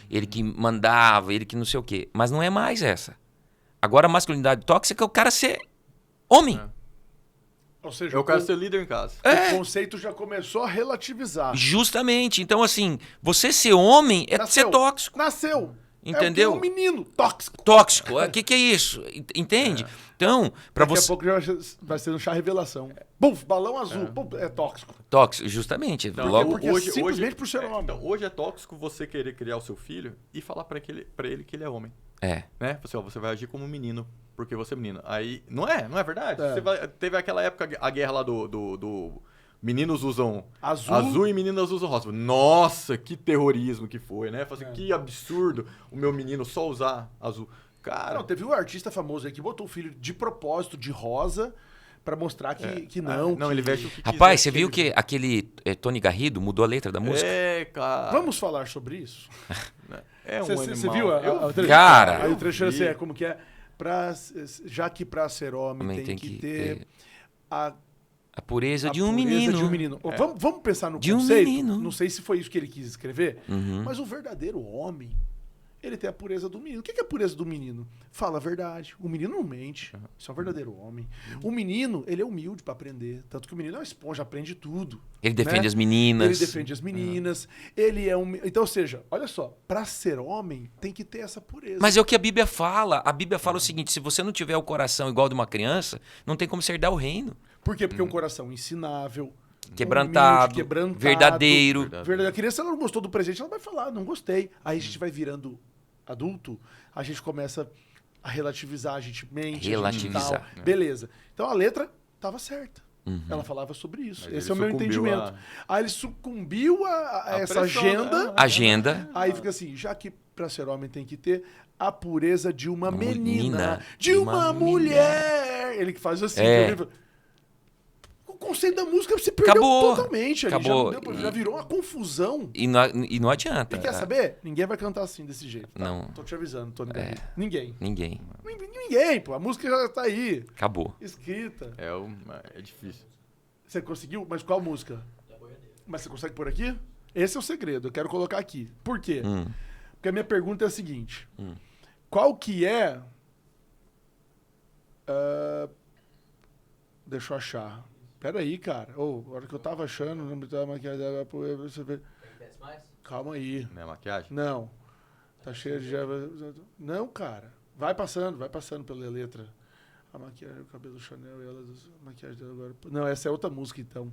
ele que mandava, ele que não sei o quê. Mas não é mais essa. Agora a masculinidade tóxica é o cara ser homem. Ou seja, Eu quero ser líder em casa. o conceito já começou a relativizar. Justamente. Então, assim, você ser homem é ser tóxico. Nasceu. Entendeu? É um menino tóxico. Tóxico. O que é isso? Entende? Então, pra Daqui você... a pouco já vai ser um chá revelação. Bum, balão azul. Bum, é tóxico. Tóxico, justamente. Não, Logo... porque simplesmente por ser homem. Então, hoje é tóxico você querer criar o seu filho e falar pra ele que ele é homem. Né? Você vai agir como um menino, porque você é menino. Aí, não é verdade? Teve aquela época, a guerra lá do meninos usam azul e meninas usam rosa. Nossa, que terrorismo que foi, né? Falei assim, que absurdo o meu menino só usar azul. Cara... Não, teve um artista famoso aí que botou o filho de propósito de rosa pra mostrar que não. Não, ele veste o que Rapaz, quiser. você viu que aquele Tony Garrido mudou a letra da música? Cara... Vamos falar sobre isso? É um Você animal. viu Cara, aí o trecho assim, como que é? Já que pra ser homem tem que ter a pureza de a um pureza menino. de um menino. Vamos pensar no De um conceito? menino. Não sei se foi isso que ele quis escrever, Uhum. mas o verdadeiro homem, ele tem a pureza do menino. O que é a pureza do menino? Fala a verdade. O menino não mente. Isso é um verdadeiro homem. O menino, ele é humilde pra aprender. Tanto que o menino é uma esponja, aprende tudo. Ele defende né? as meninas. Ele defende as meninas. Ele é um... Então, ou seja, olha só. Pra ser homem, tem que ter essa pureza. Mas é o que a Bíblia fala. A Bíblia fala o seguinte, se você não tiver o coração igual de uma criança, não tem como você herdar o reino. Por quê? Porque é um coração ensinável, Quebrantado, humilde, quebrantado, verdadeiro. A criança, ela não gostou do presente, ela vai falar, não gostei. Aí a gente vai virando adulto, a gente começa a relativizar, a gente mente, Relativizar. a gente tal. Beleza. Então a letra estava certa. Uhum. Ela falava sobre isso. Mas Esse é o meu ele sucumbiu entendimento. Aí ele sucumbiu a essa pressão, agenda. né? Agenda. Aí fica assim, já que pra ser homem tem que ter a pureza de uma Uma menina, menina, de uma mulher. Ele que faz assim. O conceito da música se perdeu Acabou. totalmente. Ali. Acabou. Já virou uma confusão. E não adianta. E quer saber? Ninguém vai cantar assim, desse jeito. Tá? Não. Tô te avisando, Tony Garrido. Ninguém. Ninguém. Ninguém, pô. A música já tá aí. Acabou. Escrita. É difícil. Você conseguiu? Mas qual música? Mas você consegue pôr aqui? Esse é o segredo. Eu quero colocar aqui. Por quê? Porque a minha pergunta é a seguinte. Qual que é... Deixa eu achar. Pera aí, cara. A hora que eu tava achando, não me tava maquiagem. Você vê. Calma aí. Não é maquiagem? Não. Tá cheio de... Não, cara. Vai passando pela letra. A maquiagem, o cabelo Chanel e ela... A maquiagem dela agora... Não, essa é outra música, então.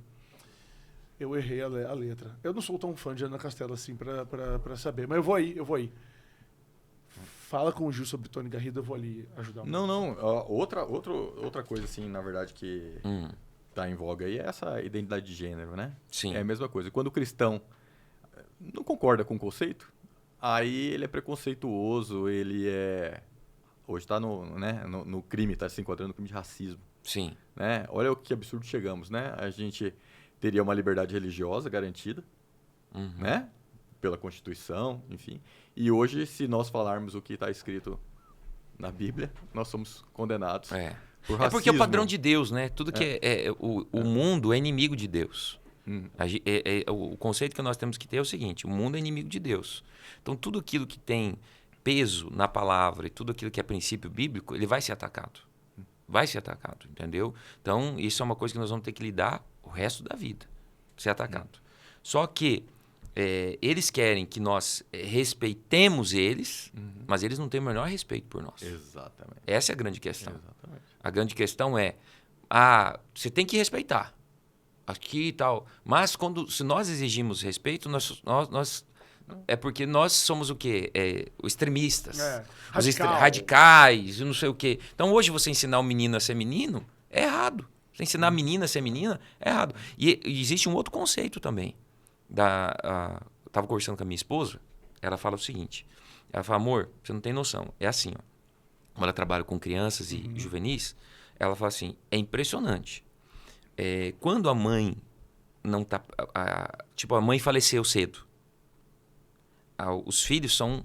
Eu errei a letra. Eu não sou tão fã de Ana Castela assim pra saber, mas eu vou aí. Fala com o Gil sobre Tony Garrido, eu vou ali ajudar. Não. Outra coisa, assim, na verdade, que tá em voga aí é essa identidade de gênero, né? Sim. É a mesma coisa. Quando o cristão não concorda com o conceito, aí ele é preconceituoso, ele é... Hoje tá no crime, tá se enquadrando no crime de racismo. Sim. Né? Olha o que absurdo chegamos, né? A gente teria uma liberdade religiosa garantida, né? Pela Constituição, enfim. E hoje, se nós falarmos o que está escrito na Bíblia, nós somos condenados por racismo. É porque é o padrão de Deus, né? Tudo que o mundo é inimigo de Deus. O conceito que nós temos que ter é o seguinte, o mundo é inimigo de Deus. Então, tudo aquilo que tem peso na palavra e tudo aquilo que é princípio bíblico, ele vai ser atacado. Vai ser atacado, entendeu? Então, isso é uma coisa que nós vamos ter que lidar o resto da vida, ser atacado. Só que eles querem que nós respeitemos eles, mas eles não têm o menor respeito por nós. Exatamente. Essa é a grande questão. Exatamente. A grande questão é, você tem que respeitar aqui e tal, mas se nós exigimos respeito, nós É porque nós somos o quê? Os extremistas. Os Radical. radicais e não sei o quê. Então hoje você ensinar um menino a ser menino é errado. Você ensinar a menina a ser menina é errado. E existe um outro conceito também. Eu estava conversando com a minha esposa, ela fala o seguinte. Ela fala, amor, você não tem noção. É assim, ó. Como ela trabalha com crianças e juvenis, ela fala assim, é impressionante. Quando a mãe não tá... tipo, a mãe faleceu cedo. Os filhos são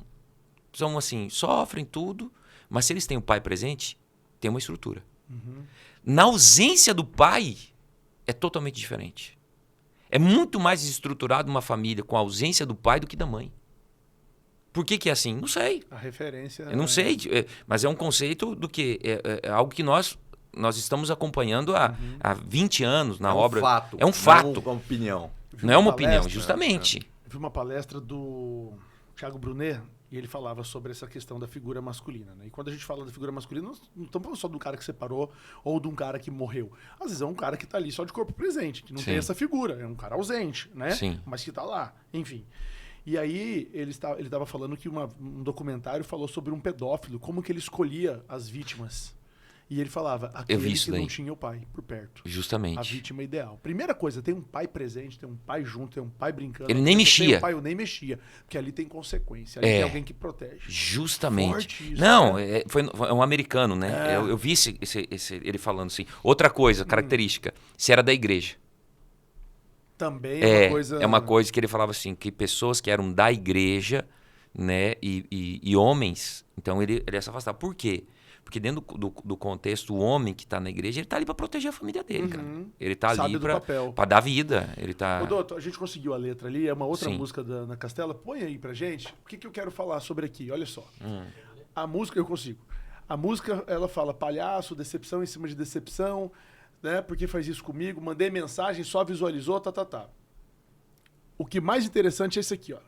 assim, sofrem tudo, mas se eles têm o pai presente, tem uma estrutura. Na ausência do pai, é totalmente diferente. É muito mais estruturado uma família com a ausência do pai do que da mãe. Por que é assim? Não sei. A referência... Eu não sei, mas é um conceito do que é algo que nós estamos acompanhando há 20 anos na obra. Fato, é um fato. Não uma opinião. Não é uma opinião, justamente. Eu vi uma palestra do Thiago Brunet e ele falava sobre essa questão da figura masculina. Né? E quando a gente fala da figura masculina, não estamos falando só de um cara que separou ou de um cara que morreu. Às vezes é um cara que está ali só de corpo presente, que não tem essa figura. É um cara ausente, né? Sim. Mas que está lá. Enfim. E aí ele estava falando que um documentário falou sobre um pedófilo, como que ele escolhia as vítimas. E ele falava, aquele que não tinha o pai por perto. Justamente. A vítima ideal. Primeira coisa, tem um pai presente, tem um pai junto, tem um pai brincando. Ele nem mexia. Tem um pai, eu nem mexia. Porque ali tem consequência, ali tem alguém que protege. Justamente. Forte isso, não, né? foi um americano, né? Eu vi ele falando assim. Outra coisa, característica, se era da igreja. Também é uma coisa... É uma coisa que ele falava assim, que pessoas que eram da igreja, né, e homens, então ele se afastava. Por quê? Porque dentro do contexto, o homem que está na igreja, ele está ali para proteger a família dele, cara. Ele está ali para dar vida. Ele tá... Ô, doutor, a gente conseguiu a letra ali, é uma outra música da Ana Castela. Põe aí pra gente. O que eu quero falar sobre aqui? Olha só. A música, eu consigo. A música, ela fala palhaço, decepção em cima de decepção, né? Porque faz isso comigo, mandei mensagem, só visualizou, tá. O que mais interessante é esse aqui, ó.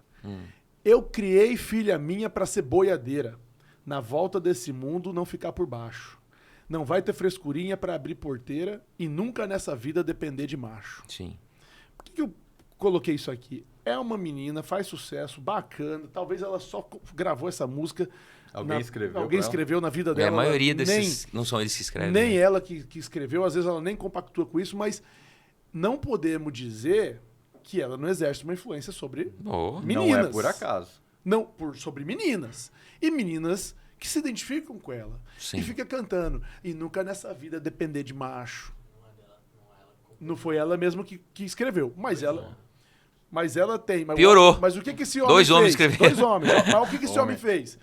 Eu criei filha minha para ser boiadeira. Na volta desse mundo, não ficar por baixo. Não vai ter frescurinha para abrir porteira e nunca nessa vida depender de macho. Sim. Por que eu coloquei isso aqui? É uma menina, faz sucesso, bacana. Talvez ela só gravou essa música. Alguém escreveu na vida dela. A maioria desses não são eles que escrevem. Nem ela que escreveu, às vezes ela nem compactua com isso, mas não podemos dizer que ela não exerce uma influência sobre meninas. Não é por acaso. Não, sobre meninas. E meninas que se identificam com ela. Sim. E fica cantando. E nunca nessa vida depender de macho. Não foi ela mesma que escreveu. Mas ela tem. Piorou. Mas o que esse homem fez? 2 homens escreveram. 2 homens. Mas o que esse homem fez?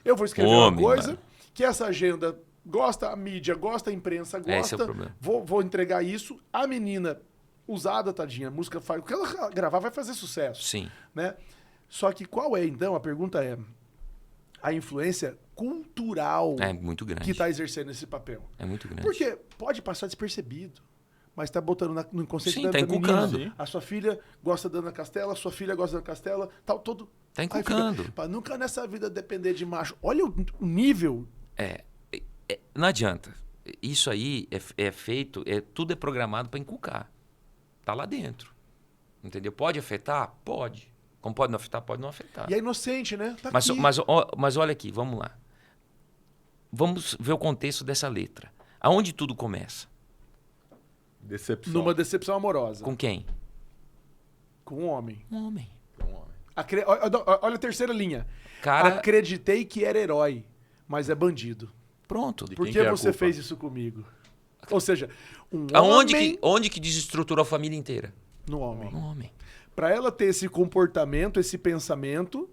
Eu vou escrever uma coisa que essa agenda gosta, a mídia gosta, a imprensa gosta. Esse é o problema. Vou entregar isso. A menina usada, tadinha, a música faz... O que ela gravar vai fazer sucesso. Sim. Né? Só que qual é, então, a pergunta é, a influência cultural muito grande. que está exercendo esse papel? É muito grande. Porque pode passar despercebido, mas está botando no inconsciente Sim, da tá inculcando. menina. A sua filha gosta da Ana Castela, a sua filha gosta da Ana Castela, tal, todo... Tá inculcando. Para nunca nessa vida depender de macho. Olha o nível. Não adianta. Isso aí é feito, tudo é programado para inculcar. Tá lá dentro. Entendeu? Pode afetar? Pode. Como pode não afetar? Pode não afetar. E é inocente, né? Tá mas, aqui. mas olha aqui, vamos lá. Vamos ver o contexto dessa letra. Aonde tudo começa? Decepção. Numa decepção amorosa. Com quem? Com um homem. Um homem. Olha a terceira linha. Cara... Acreditei que era herói, mas é bandido. Pronto. Por que você fez isso comigo? Ou seja, Onde que desestruturou a família inteira? No homem. No homem. Para ela ter esse comportamento, esse pensamento,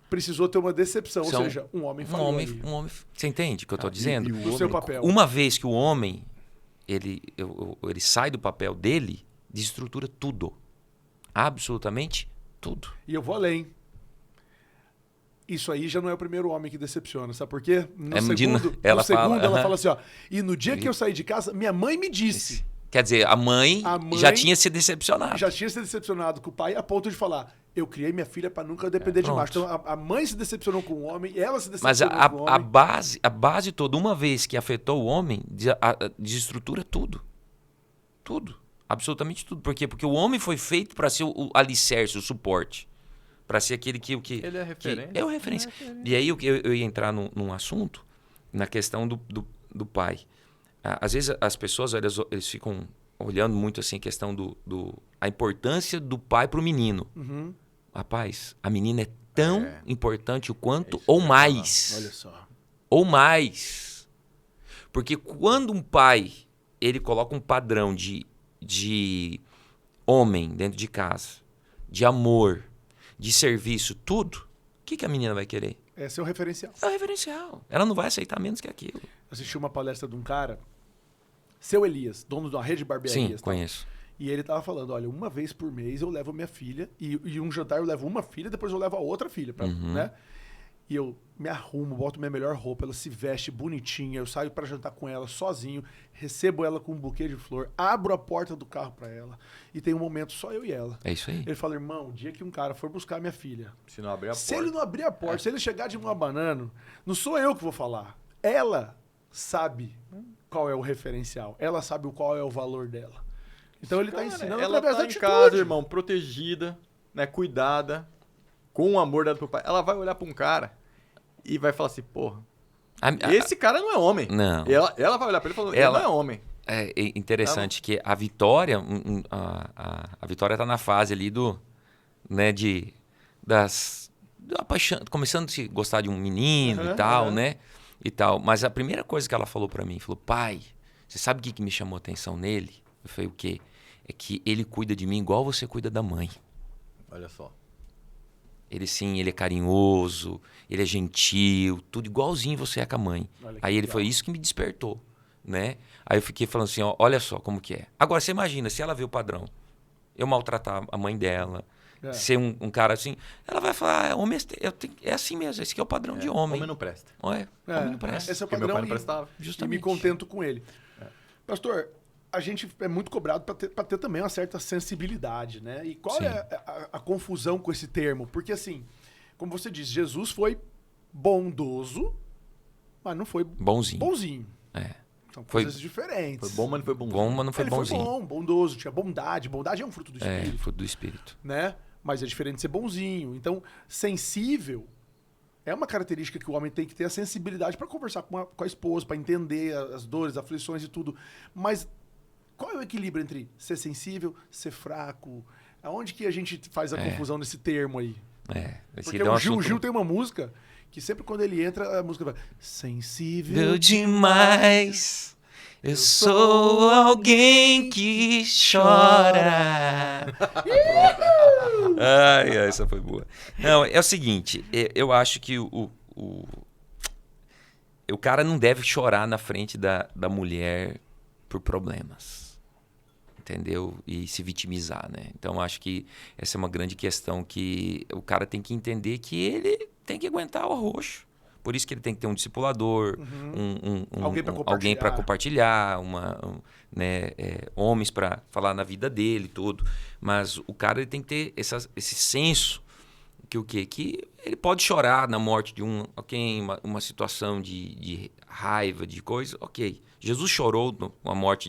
precisou ter uma decepção. Ou seja, um homem falhou ali. Você entende o que eu estou dizendo? O seu papel. Uma vez que o homem ele sai do papel dele, desestrutura tudo. Absolutamente tudo. E eu vou além. Isso aí já não é o primeiro homem que decepciona, sabe por quê? Ela fala assim, ó, e no dia que eu saí de casa, minha mãe me disse. Quer dizer, a mãe já tinha se decepcionado. Já tinha se decepcionado com o pai a ponto de falar, eu criei minha filha para nunca depender de macho. Então a mãe se decepcionou com o homem, ela se decepcionou com o homem. Mas a base toda, uma vez que afetou o homem, desestrutura tudo. Tudo. Absolutamente tudo. Por quê? Porque o homem foi feito para ser o alicerce, o suporte. Para ser aquele que... Ele é referência. É o referência. E aí eu ia entrar num assunto, na questão do pai. Às vezes as pessoas eles ficam olhando muito assim a questão a importância do pai para o menino. Uhum. Rapaz, a menina é tão importante o quanto isso ou que eu ia mais. Olha só. Ou mais. Porque quando um pai ele coloca um padrão de homem dentro de casa, de amor, de serviço, tudo, o que a menina vai querer? Esse é o referencial. É o referencial. Ela não vai aceitar menos que aquilo. Assisti uma palestra de um cara, Seu Elias, dono da rede de barbearias. Sim, conheço. E ele tava falando, olha, uma vez por mês eu levo minha filha, e um jantar eu levo uma filha, depois eu levo a outra filha, né? E eu me arrumo, boto minha melhor roupa, ela se veste bonitinha, eu saio pra jantar com ela sozinho, recebo ela com um buquê de flor, abro a porta do carro pra ela, e tem um momento só eu e ela. É isso aí. Ele fala, irmão, o dia que um cara for buscar minha filha, Se não abrir a se porta. ele não abrir a porta, se ele chegar de mão abanando, não sou eu que vou falar. Ela sabe qual é o referencial. Ela sabe qual é o valor dela. Então ele tá ensinando ela através tá da em atitude. casa, irmão, protegida, né, cuidada, com o amor dado pro pai. Ela vai olhar pra um cara e vai falar assim, porra, esse cara não é homem. Não. Ela vai olhar pra ele e falar, ele não é homem. É interessante que a Vitória, a Vitória tá na fase ali né, da paixão, começando a se gostar de um menino e tal, né? E tal. Mas a primeira coisa que ela falou pra mim, falou, pai, você sabe o que me chamou a atenção nele? Eu falei, o quê? É que ele cuida de mim igual você cuida da mãe. Olha só. Ele é carinhoso, ele é gentil, tudo igualzinho você é com a mãe. Aí ele foi isso que me despertou, né? Aí eu fiquei falando assim, ó, olha só como que é. Agora, você imagina, se ela vê o padrão, eu maltratar a mãe dela, ser um cara assim, ela vai falar, homem é assim mesmo, esse aqui é o padrão de homem. Homem não presta. Homem não presta. Esse é o Porque meu padrão pai não prestava. e me contento com ele. Pastor, a gente é muito cobrado para ter também uma certa sensibilidade, né? E qual é a confusão com esse termo? Porque assim, como você disse, Jesus foi bondoso, mas não foi bonzinho. São coisas diferentes. Foi bom, mas não foi bonzinho. Bom, mas não foi Ele bonzinho. foi bom, bondoso, tinha bondade. Bondade é um fruto do Espírito. Fruto do Espírito. Né? Mas é diferente de ser bonzinho. Então, sensível é uma característica que o homem tem que ter a sensibilidade para conversar com a esposa, para entender as dores, aflições e tudo. Mas qual é o equilíbrio entre ser sensível, ser fraco? Aonde que a gente faz a confusão nesse termo aí? Porque o Gil tem uma música que sempre quando ele entra, a música vai... Sensível demais, eu sou alguém que chora. Ai, essa foi boa. Não, é o seguinte, eu acho que o cara não deve chorar na frente da mulher por problemas. Entendeu? E se vitimizar, né? Então, acho que essa é uma grande questão que o cara tem que entender que ele tem que aguentar o arroxo. Por isso que ele tem que ter um discipulador, alguém para compartilhar, homens para falar na vida dele, tudo. Mas o cara ele tem que ter esse senso que o quê? Que ele pode chorar na morte de uma situação de raiva, de coisa, ok. Jesus chorou com a morte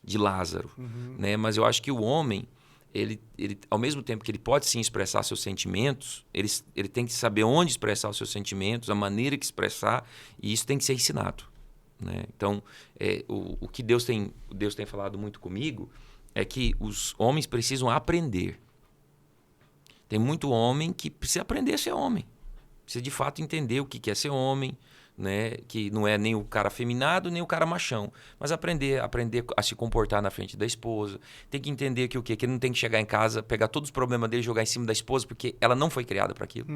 de Lázaro, né? Mas eu acho que o homem, ele, ao mesmo tempo que ele pode sim expressar seus sentimentos, ele tem que saber onde expressar os seus sentimentos, a maneira que expressar, e isso tem que ser ensinado, né? Então, o que Deus tem falado muito comigo é que os homens precisam aprender. Tem muito homem que precisa aprender a ser homem, precisa de fato entender o que é ser homem, né? Que não é nem o cara afeminado, nem o cara machão. Mas aprender a se comportar na frente da esposa. Tem que entender que que ele não tem que chegar em casa, pegar todos os problemas dele e jogar em cima da esposa, porque ela não foi criada para aquilo.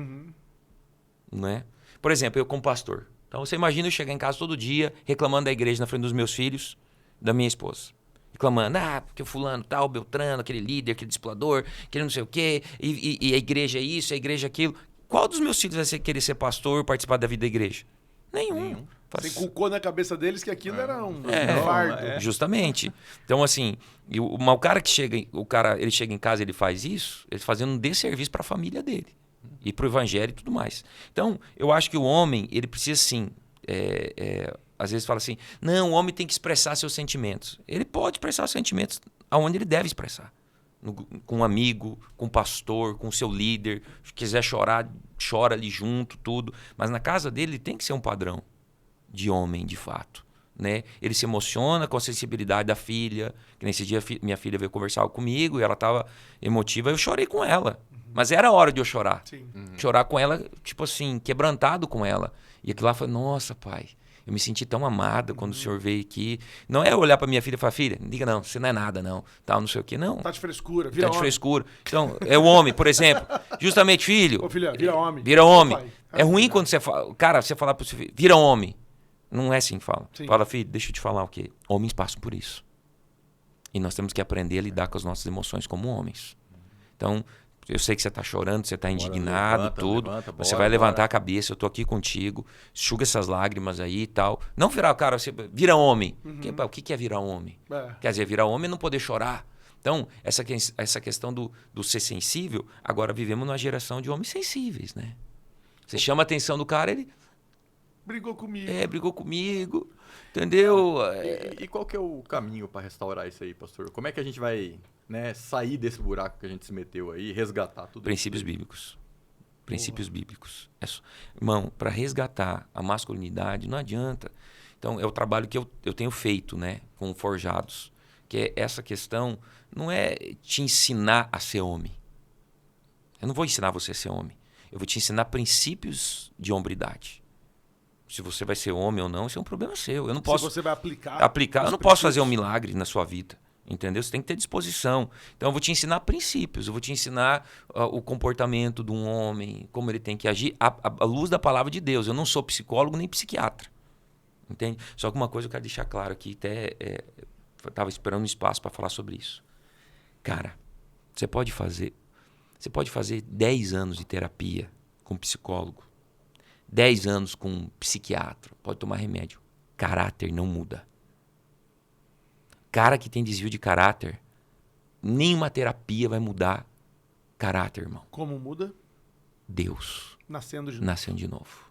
Né? Por exemplo, eu como pastor. Então você imagina eu chegar em casa todo dia reclamando da igreja na frente dos meus filhos, da minha esposa. Reclamando, porque o fulano tal, Beltrano, aquele líder, aquele discipulador, aquele não sei o quê, e a igreja é isso, a igreja é aquilo. Qual dos meus filhos vai querer ser pastor ou participar da vida da igreja? Nenhum. Você culcou na cabeça deles que aquilo era um fardo. Justamente. Então, assim, o cara que chega em casa e ele faz isso, ele está fazendo um desserviço para a família dele. E para o evangelho e tudo mais. Então, eu acho que o homem, ele precisa sim... às vezes fala assim, não, o homem tem que expressar seus sentimentos. Ele pode expressar os sentimentos aonde ele deve expressar. com um amigo, com um pastor, com o seu líder. Se quiser chorar, chora ali junto, tudo. Mas na casa dele ele tem que ser um padrão de homem, de fato. Né? Ele se emociona com a sensibilidade da filha. Que nesse dia minha filha veio conversar comigo e ela estava emotiva. Eu chorei com ela. Mas era a hora de eu chorar. Chorar com ela, tipo assim, quebrantado com ela. E aquilo lá foi, nossa, pai, eu me senti tão amada quando o senhor veio aqui. Não é olhar pra minha filha e falar, filha, não diga não, você não é nada não, tal, não sei o quê, não. Tá de frescura, vira Tá de homem. frescura. Então, é o homem, por exemplo. Justamente, filho. Ô, filha, vira homem. Vira homem. Pai. É ruim quando você fala, cara, você falar pro seu filho, vira homem. Não é assim que fala. Sim. Fala, filho, deixa eu te falar o quê? Homens passam por isso. E nós temos que aprender a lidar com as nossas emoções como homens. Então, eu sei que você está chorando, você está indignado, levanta, tudo. levanta, Você bora, vai levantar bora. a cabeça, eu estou aqui contigo. Enxuga essas lágrimas aí e tal. Não virar, cara, você vira homem. O que é virar homem? Quer dizer, virar homem é não poder chorar. Então, essa questão do ser sensível, agora vivemos numa geração de homens sensíveis, né? Você chama a atenção do cara, ele Brigou comigo. brigou comigo, entendeu? E qual que é o caminho para restaurar isso aí, pastor? Como é que a gente vai, né, sair desse buraco que a gente se meteu aí, resgatar tudo Princípios isso? bíblicos. Princípios bíblicos. Irmão, para resgatar a masculinidade, não adianta. Então, é o trabalho que eu tenho feito, né, com forjados. Que é essa questão, não é te ensinar a ser homem. Eu não vou ensinar você a ser homem. Eu vou te ensinar princípios de hombridade. Se você vai ser homem ou não, isso é um problema seu. Eu não posso Se você vai aplicar. eu não posso fazer um milagre na sua vida. Entendeu? Você tem que ter disposição. Então, eu vou te ensinar princípios. Eu vou te ensinar o comportamento de um homem, como ele tem que agir, à luz da palavra de Deus. Eu não sou psicólogo nem psiquiatra. Entende? Só que uma coisa eu quero deixar claro aqui, até estava esperando um espaço para falar sobre isso. Cara, você pode fazer 10 anos de terapia com psicólogo, 10 anos com um psiquiatra, pode tomar remédio. Caráter não muda. Cara que tem desvio de caráter, nenhuma terapia vai mudar caráter, irmão. Como muda? Deus. Nascendo de novo. Nascendo de novo.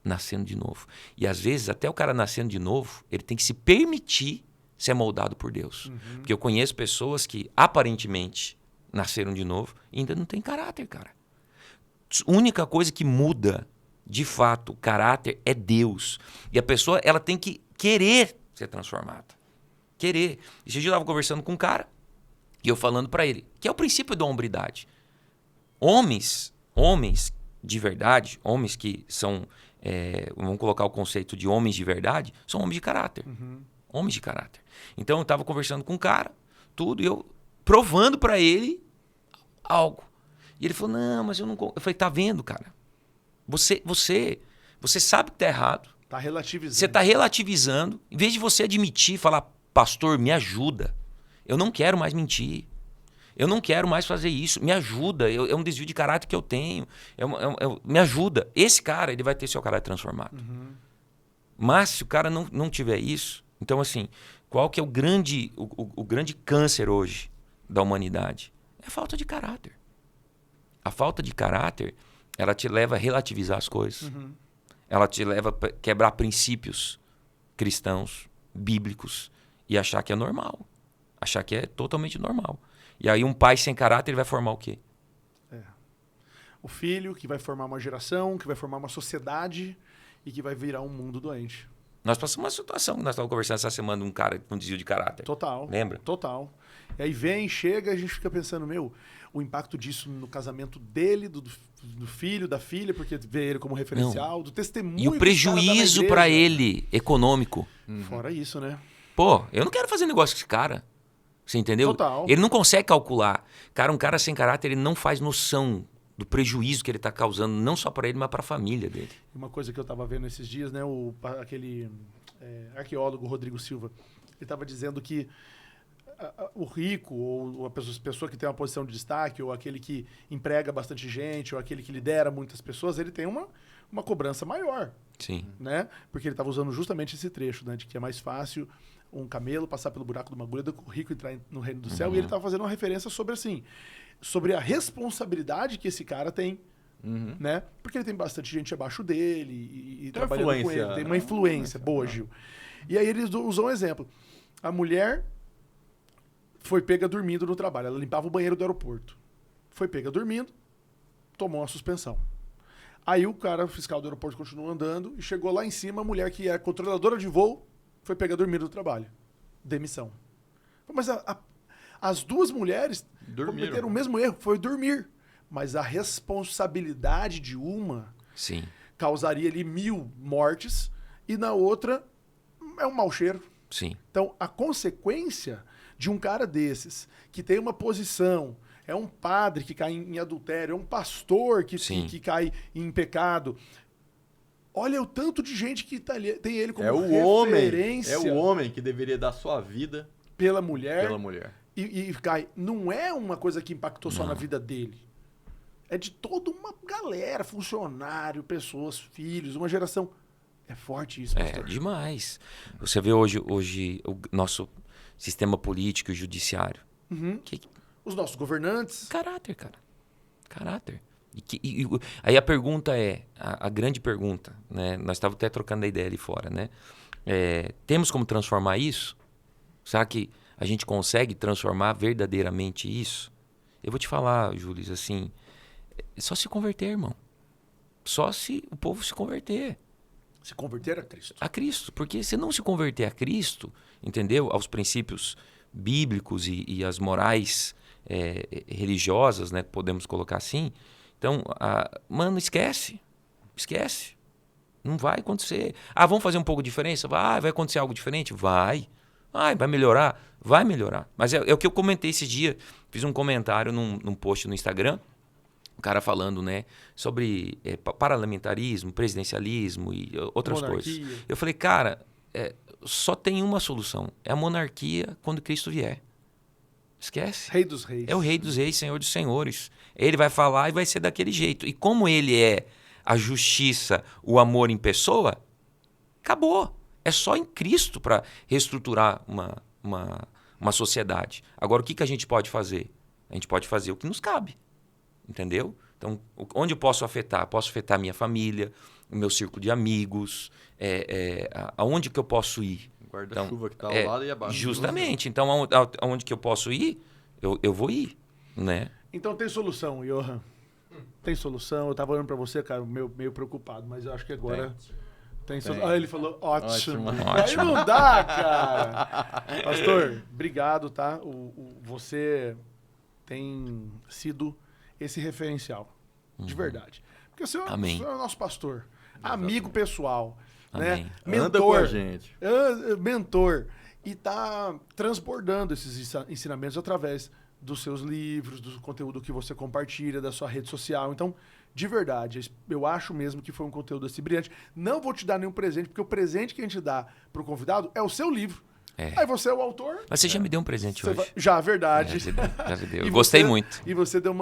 Nascendo de novo. E às vezes, até o cara nascendo de novo, ele tem que se permitir ser moldado por Deus. Porque eu conheço pessoas que aparentemente nasceram de novo e ainda não tem caráter, cara. A única coisa que muda, de fato, o caráter é Deus. E a pessoa, ela tem que querer ser transformada. Querer. Esse dia eu estava conversando com um cara e eu falando para ele, que é o princípio da hombridade. Homens de verdade, homens que são, vamos colocar o conceito de homens de verdade, são homens de caráter. Homens de caráter. Então eu estava conversando com um cara, tudo, e eu provando para ele algo. E ele falou, não, mas eu não... Eu falei, tá vendo, cara? Você sabe que tá errado. Tá relativizando. Você tá relativizando. Em vez de você admitir, falar, pastor, me ajuda. Eu não quero mais mentir. Eu não quero mais fazer isso. Me ajuda. É um desvio de caráter que eu tenho. Me ajuda. Esse cara, ele vai ter seu caráter transformado. Mas se o cara não tiver isso... Então, assim, qual que é o grande câncer hoje da humanidade? É a falta de caráter. A falta de caráter, ela te leva a relativizar as coisas. Ela te leva a quebrar princípios cristãos, bíblicos, e achar que é normal. Achar que é totalmente normal. E aí um pai sem caráter, ele vai formar o quê? O filho que vai formar uma geração, que vai formar uma sociedade e que vai virar um mundo doente. Nós passamos uma situação, nós estávamos conversando essa semana de um cara com desvio de caráter. Total. Lembra? Total. E aí chega, a gente fica pensando, o impacto disso no casamento dele, do filho, da filha, porque vê ele como referencial, do testemunho. E o prejuízo para ele, econômico. Fora isso, né? Pô, eu não quero fazer negócio com esse cara. Você entendeu? Total. Ele não consegue calcular. Cara, um cara sem caráter, ele não faz noção do prejuízo que ele está causando, não só para ele, mas para a família dele. Uma coisa que eu estava vendo esses dias, né? Aquele arqueólogo Rodrigo Silva, ele estava dizendo que o rico, ou a pessoa que tem uma posição de destaque, ou aquele que emprega bastante gente, ou aquele que lidera muitas pessoas, ele tem uma cobrança maior. Sim. Né? Porque ele estava usando justamente esse trecho, né? De que é mais fácil um camelo passar pelo buraco de uma agulha do que o rico entrar no reino do céu. E ele estava fazendo uma referência sobre a responsabilidade que esse cara tem, né? Porque ele tem bastante gente abaixo dele e trabalhando com ele. Tem uma influência. Boa, Gil. E aí ele usou um exemplo. A mulher foi pega dormindo no trabalho. Ela limpava o banheiro do aeroporto. Foi pega dormindo, tomou uma suspensão. Aí o fiscal do aeroporto continuou andando e chegou lá em cima, a mulher que é controladora de voo foi pega dormindo no trabalho. Demissão. Mas as duas mulheres cometeram o mesmo erro, foi dormir. Mas a responsabilidade de uma Sim. causaria ali 1000 mortes e na outra é um mau cheiro. Sim. Então, a consequência de um cara desses, que tem uma posição, é um padre que cai em adultério, é um pastor que cai em pecado. Olha o tanto de gente que tem ele como referência. É o homem que deveria dar sua vida pela mulher. E cai. Não é uma coisa que impactou só na vida dele. É de toda uma galera, funcionário, pessoas, filhos, uma geração. É forte isso, pastor. É demais. Você vê hoje o nosso sistema político e judiciário. Uhum. Os nossos governantes. Caráter, cara. Caráter. Aí a pergunta a grande pergunta, né? Nós estávamos até trocando a ideia ali fora, né? Temos como transformar isso? Será que a gente consegue transformar verdadeiramente isso? Eu vou te falar, Júlio, assim, é só se converter, irmão. Só se o povo se converter. Se converter a Cristo. A Cristo. Porque se não se converter a Cristo, entendeu? Aos princípios bíblicos e às morais religiosas, né? Podemos colocar assim. Então, mano, esquece. Esquece. Não vai acontecer. Vamos fazer um pouco de diferença? Vai acontecer algo diferente? Vai melhorar? Vai melhorar. Mas é o que eu comentei esse dia. Fiz um comentário num post no Instagram. O cara falando, né, sobre parlamentarismo, presidencialismo e outras coisas. Eu falei, cara, só tem uma solução. É a monarquia quando Cristo vier. Esquece. Rei dos reis. É o rei dos reis, senhor dos senhores. Ele vai falar e vai ser daquele jeito. E como ele é a justiça, o amor em pessoa, acabou. É só em Cristo para reestruturar uma sociedade. Agora, o que a gente pode fazer? A gente pode fazer o que nos cabe. Entendeu? Então, onde eu posso afetar? Posso afetar a minha família, o meu círculo de amigos, aonde que eu posso ir? Guarda-chuva que está ao lado e abaixo. Justamente. Então, aonde que eu posso ir, eu vou ir, né? Então, tem solução, Johan. Tem solução. Eu estava olhando para você, cara, meio preocupado, mas eu acho que agora tem solução. Ele falou, ótimo. Aí não dá, cara. Pastor, obrigado, tá? Você tem sido esse referencial, de verdade. Porque o senhor é o nosso pastor, amigo pessoal, né? Mentor, anda com a gente. Mentor. E está transbordando esses ensinamentos através dos seus livros, do conteúdo que você compartilha, da sua rede social. Então, de verdade, eu acho mesmo que foi um conteúdo assim brilhante. Não vou te dar nenhum presente, porque o presente que a gente dá para o convidado é o seu livro. Aí você é o autor. Mas você já me deu um presente hoje. Já, verdade. Já deu. Eu gostei muito. E você deu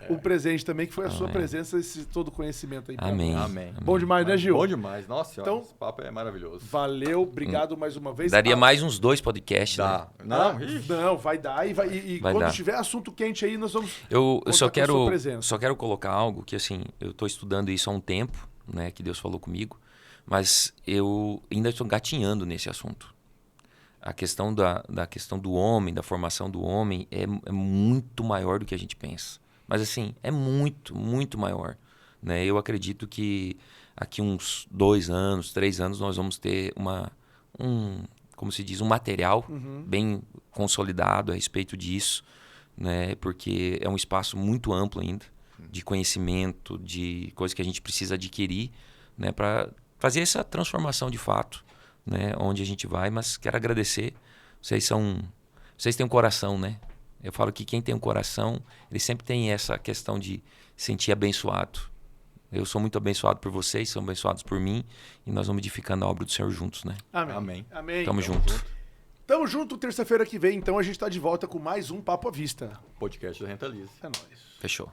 um presente também, que foi a sua presença, esse todo conhecimento aí. Amém. Bom demais, né, Gil? Bom demais. Nossa, então, esse papo é maravilhoso. Valeu, obrigado mais uma vez. Daria mais uns 2 podcasts, Dá. né? Não, vai dar. E vai quando dar. tiver assunto quente aí, nós vamos Eu só quero colocar algo que, assim, eu estou estudando isso há um tempo, né, que Deus falou comigo, mas eu ainda estou gatinhando nesse assunto. A questão da questão do homem, da formação do homem é muito maior do que a gente pensa. Mas assim, é muito, muito maior. Né? Eu acredito que aqui uns 2 anos, 3 anos, nós vamos ter como se diz, um material bem consolidado a respeito disso, né? Porque é um espaço muito amplo ainda, de conhecimento, de coisas que a gente precisa adquirir, né? Para fazer essa transformação de fato. Né, onde a gente vai, mas quero agradecer. Vocês têm um coração, né? Eu falo que quem tem um coração, ele sempre tem essa questão de sentir abençoado. Eu sou muito abençoado por vocês, são abençoados por mim, e nós vamos edificando a obra do Senhor juntos, né? Amém. Tamo junto. Tamo junto, terça-feira que vem, então a gente tá de volta com mais um Papo à Vista. Podcast da Rentalize. É nóis. Fechou.